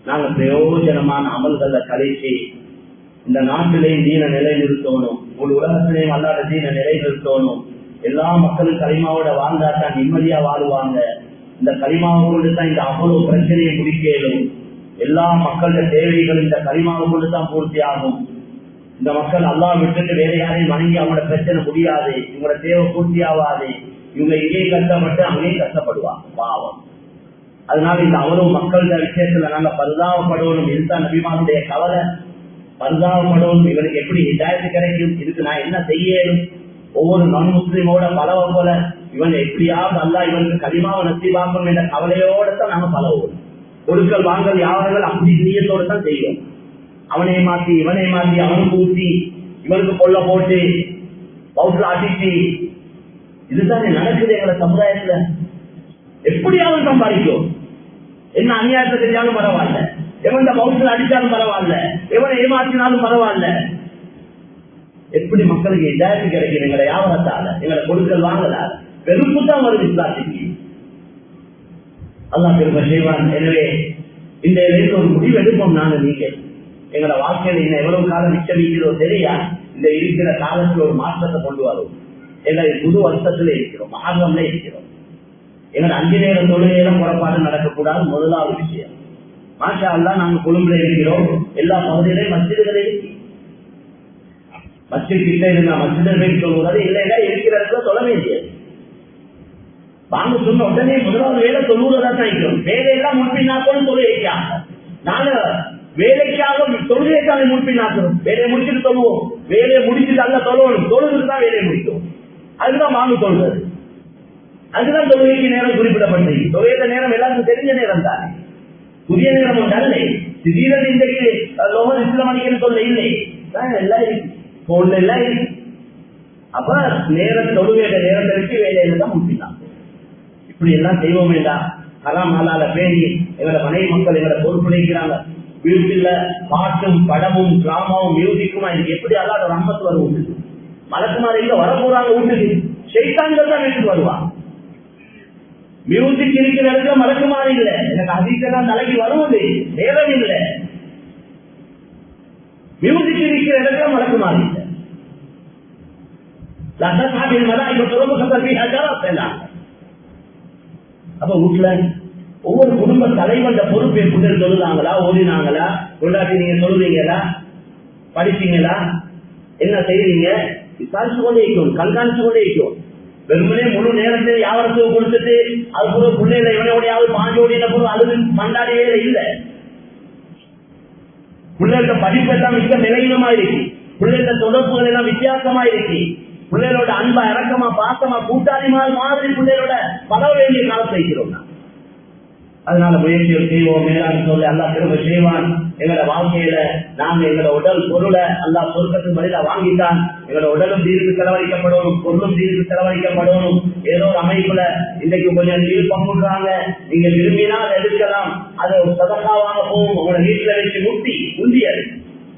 நாங்க பிரயோஜனமான அமல்களை கழிச்சு இந்த நாட்டிலையும் தீன நிலை நிறுத்தணும், ஒரு உலகத்திலையும் அல்லாத தீன நிலை நிறுத்தணும். எல்லா மக்களும் களிமாவோட வாழ்ந்தாதான் நிம்மதியா வாழுவாங்க. இந்த களிமாவோடு தான் இந்த அவ்வளவு பிரச்சனையை முடிக்கலும். எல்லா மக்களோட தேவைகள் இந்த களிமாவை கொண்டு தான் பூர்த்தி ஆகும். இந்த மக்கள் அல்லாஹ் விட்டுட்டு வேற யாரையும் வணங்கி அவங்களோட பிரச்சனை முடியாது, இவங்களோட தேவை பூர்த்தி ஆகாது. இவங்க இங்கேயும் கஷ்டப்பட்டு அங்கேயும் கஷ்டப்படுவாங்க, பாவம். அதனால இந்த அவ்வளவு மக்களோட விஷயத்துல நாங்க பரிதாபப்படணும். இதுதான் நபிமானுடைய கவலை, பரிதாபப்படணும். இவனுக்கு எப்படி ஹிதாயத்து கிடைக்கும், இதுக்கு நான் என்ன செய்யணும். ஒவ்வொரு நான் முஸ்லீமோட பலவை போல இவன் எப்படியாவது அல்லாஹ் இவனுக்கு களிமாவை நசீபாக்கணும் என்ற கவலையோட தான் நாங்க பலவோம். பொருட்கள் வாங்கல் யாவர்கள் அப்படி நீயத்தோட தான் செய்வோம். அவனை மாத்தி இவனை மாத்தி அவனுக்கு ஊற்றி இவனுக்கு கொல்ல போட்டு பவுட்ல அடிச்சு இதுதான் நடக்குது எங்களை சமுதாயத்துல. எப்படியாவது சம்பாதிக்கும், என்ன அநியாயத்தை செஞ்சாலும் பரவாயில்ல, எவன் பவுட்ல அடிச்சாலும் பரவாயில்ல, எவனை ஏமாற்றினாலும் பரவாயில்ல. எப்படி மக்களுக்கு இதாயத்து கிடைக்கும் எங்களை வியாபாரத்தால, எங்களை கொடுக்கல் வாங்கலால, வெறுப்பு தான் வருது இஸ்லாத்துக்கு. அல்லாஹ் திரும்ப செய்வான். எனவே இந்த ஒரு முடிவு எடுப்போம். நாங்க நீங்க எங்களோட வாழ்க்கையில இன்னும் எவ்வளவு காலம் மிச்சமிக்கிறதோ தெரியா, இந்த இருக்கிற காலத்துல ஒரு மாற்றத்தை கொண்டு வரும். எங்களை புது வருஷத்துல இருக்கிறோம், மகாகம்ல இருக்கிறோம். எங்களோட 5 நேர தொழுகையிலும் புறப்பாடு நடக்கக்கூடாது. முதலாவது விஷயம், மாஷா அல்லாஹ் நாங்க கொழும்புல இருக்கிறோம், எல்லா பகுதியிலையும் மஸ்ஜிதுகளே இருக்கு. மஸ்ஜித் கிட்ட இருந்தா மஸ்ஜிதை சொல்லுவது இல்லைன்னா இருக்கிற இடத்துல சொல்ல வேண்டியது. வாங்க சொன்ன உடனே முதலாவது வேலை தொழுவதா தான் இருக்கிறோம். வேலையெல்லாம் முன்பின்னாக்கணும் தொழுகைக்காக. நாங்க வேலைக்காக தொழுகைக்காக முன்பின்னாக்கிறோம். வேலையை முடிச்சுட்டு தொழுவோம், வேலையை முடிச்சுட்டு அல்ல தொழுவணும், தொழுதுக்கு தான் வேலையை முடிக்கும். அதுதான் வாங்க தொழுவது, அதுதான் தொழுகைக்கு நேரம் குறிப்பிடப்பட்டது. தொழுகைய நேரம் எல்லாருக்கும் தெரிஞ்ச நேரம் தானே, புதிய நேரம் ஒன்று அல்ல. திடீரென இன்றைக்கு லோகர் இஸ்லாம் மணிக்கு சொல்ல இல்லை, எல்லாம் இருக்கு, போன்ல எல்லாம் இருக்கு. அப்ப தொழுகை நேரத்தை வச்சு வேலையில தான் முடிச்சிட்டான். இப்படி எல்லாம் செய்வோம் வேண்டாம். ஹராம் ஹலால பேணி எங்களோட மனைவி மக்கள் எங்களை பொறுப்புழைக்கிறாங்க. வீட்டுல பாட்டும் படமும் டிராமாவும் மியூசிக்குமா இதுக்கு எப்படி அல்லாத ரம்மத்து வரும் வீட்டுக்கு? மலக்குமார் எங்க வரப்போறாங்க வீட்டுக்கு? ஷைத்தான்கள் தான் வீட்டுக்கு வருவான். மியூசிக் இருக்கிற இடத்துல மலக்குமார் இல்லை. எனக்கு அதிகெல்லாம் தலைக்கு வருவது நேரம் இல்லை. மியூசிக் இருக்கிற இடத்துல மலக்குமார் இல்லை. அப்ப வீட்டுல ஒவ்வொரு குடும்ப தலைவன் பொறுப்பை பிள்ளைகள் சொல்லுதாங்களா, ஓடினாங்களா, கொண்டாட்டி நீங்க சொல்லுவீங்களா, படிச்சீங்களா, என்ன செய்யறீங்க, விசாரிச்சு கொண்டே இருக்கும், கண்காணிச்சு கொண்டே இருக்கும். வெறுமனே முழு நேரத்தை யாவரத்துக்கு கொடுத்துட்டு அது கூட பிள்ளைகளை இவனையோடையாவது பாஞ்சோடின பொருள் அழுது மண்டாடியே இல்லை. பிள்ளைகளோட படிப்பு எல்லாம் மிக நிலையினமா இருக்கு. பிள்ளைகளோட தொடர்புகள் எல்லாம் வித்தியாசமா இருக்கு. பிள்ளைகளோட அன்பா இறக்கமா பாசமா கூட்டாளி மாதிரி பிள்ளைகளோட பல வேண்டிய காலத்தை இருக்கிறோம். அதனால முயற்சிகள் செய்வோம். மேலாண் சொல்லி அல்லா திரும்ப செய்வான். எங்களோட வாழ்க்கையில நாங்க எங்களோட உடல் பொருளை அல்லா சொர்க்கத்தின் வழியில வாங்கிட்டான். எங்களோட உடலும் தீர்வு செலவழிக்கப்படணும், பொருளும் தீர்வு செலவழிக்கப்படணும். ஏதோ ஒரு அமைப்புல இன்றைக்கு கொஞ்சம் தீர்வு பங்குறாங்க. நீங்க விரும்பினா அதை எடுக்கலாம். அது சதக்காவாக போகும். உங்களோட வீட்டுல வச்சு முந்தியது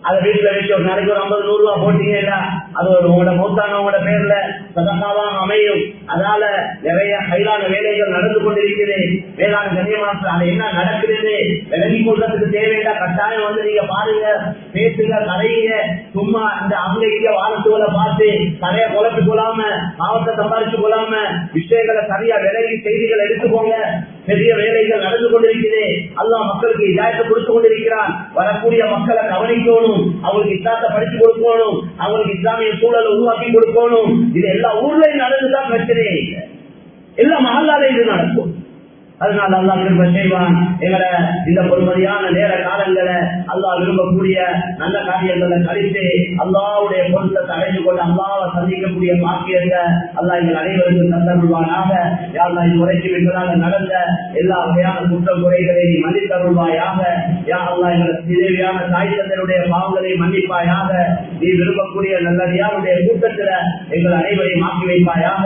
அதை வீட்டுல வச்சு ஒரு நாளைக்கு ஒரு 50-100 ரூபாய் போட்டீங்கன்னா அது ஒரு உங்களோட மௌத்தானவங்களோட பேர்ல சதக்காவாக அமையும். அதனால நிறைய கைலான வேலைகள் நடந்து கொண்டிருக்கிறது. வேளாண் கண்ணியமாற்ற அது என்ன நடக்கிறது விலகி கொள்றதுக்கு தேவையில்லை. கட்டாயம் வந்து நீங்க பாருங்க, பேசுங்க, கரையுங்க. சும்மா இந்த அவங்க வாரத்துகளை பார்த்து கரைய குழப்பி கொள்ளாம, பாவத்தை சம்பாதிச்சு கொள்ளாம, விஷயங்களை சரியா விலகி செய்திகள் எடுத்துக்கோங்க. பெரிய வேலைகள் நடந்து கொண்டிருக்கிறது. அல்லாஹ் மக்களுக்கு இதாயத்தை கொடுத்து கொண்டிருக்கிறான். வரக்கூடிய மக்களை கவனிக்கணும், அவங்களுக்கு இஸ்லாத்தை படிச்சு கொடுக்கணும், அவங்களுக்கு இஸ்லாமிய சூழலை உருவாக்கி கொடுக்கணும். இது எல்லா ஊர்லயும் நடந்துதான் பிரச்சனையே இல்லை. எல்லா மகளாலே இது நடக்கும். அதனால அல்லாஹ் திரும்ப செய்வான். எங்களை இந்த பொறுமதியான நேர காலங்களை அல்லாஹ் விரும்பக்கூடிய நல்ல காரியங்களை கழித்து அல்லாஹ்வுடைய பொருத்தத்தை அடைந்து கொண்டு அல்லாஹ்வை சந்திக்கக்கூடிய பாக்கியத்தை அல்லாஹ் எங்கள் அனைவருக்கும் தந்தருள்வானாக. யா அல்லாஹ் இதுவரைக்கும் எங்களால் நடந்த எல்லா வகையான குற்றம் குறைகளை நீ மன்னித்தருள்வாயாக. யா அல்லாஹ் எங்களுக்கு தேவையான தாய் தந்தருடைய பாவங்களை மன்னிப்பாயாக. நீ விரும்பக்கூடிய நல்லடியாருடைய கூட்டத்தில் எங்கள் அனைவரையும் மாற்றி வைப்பாயாக.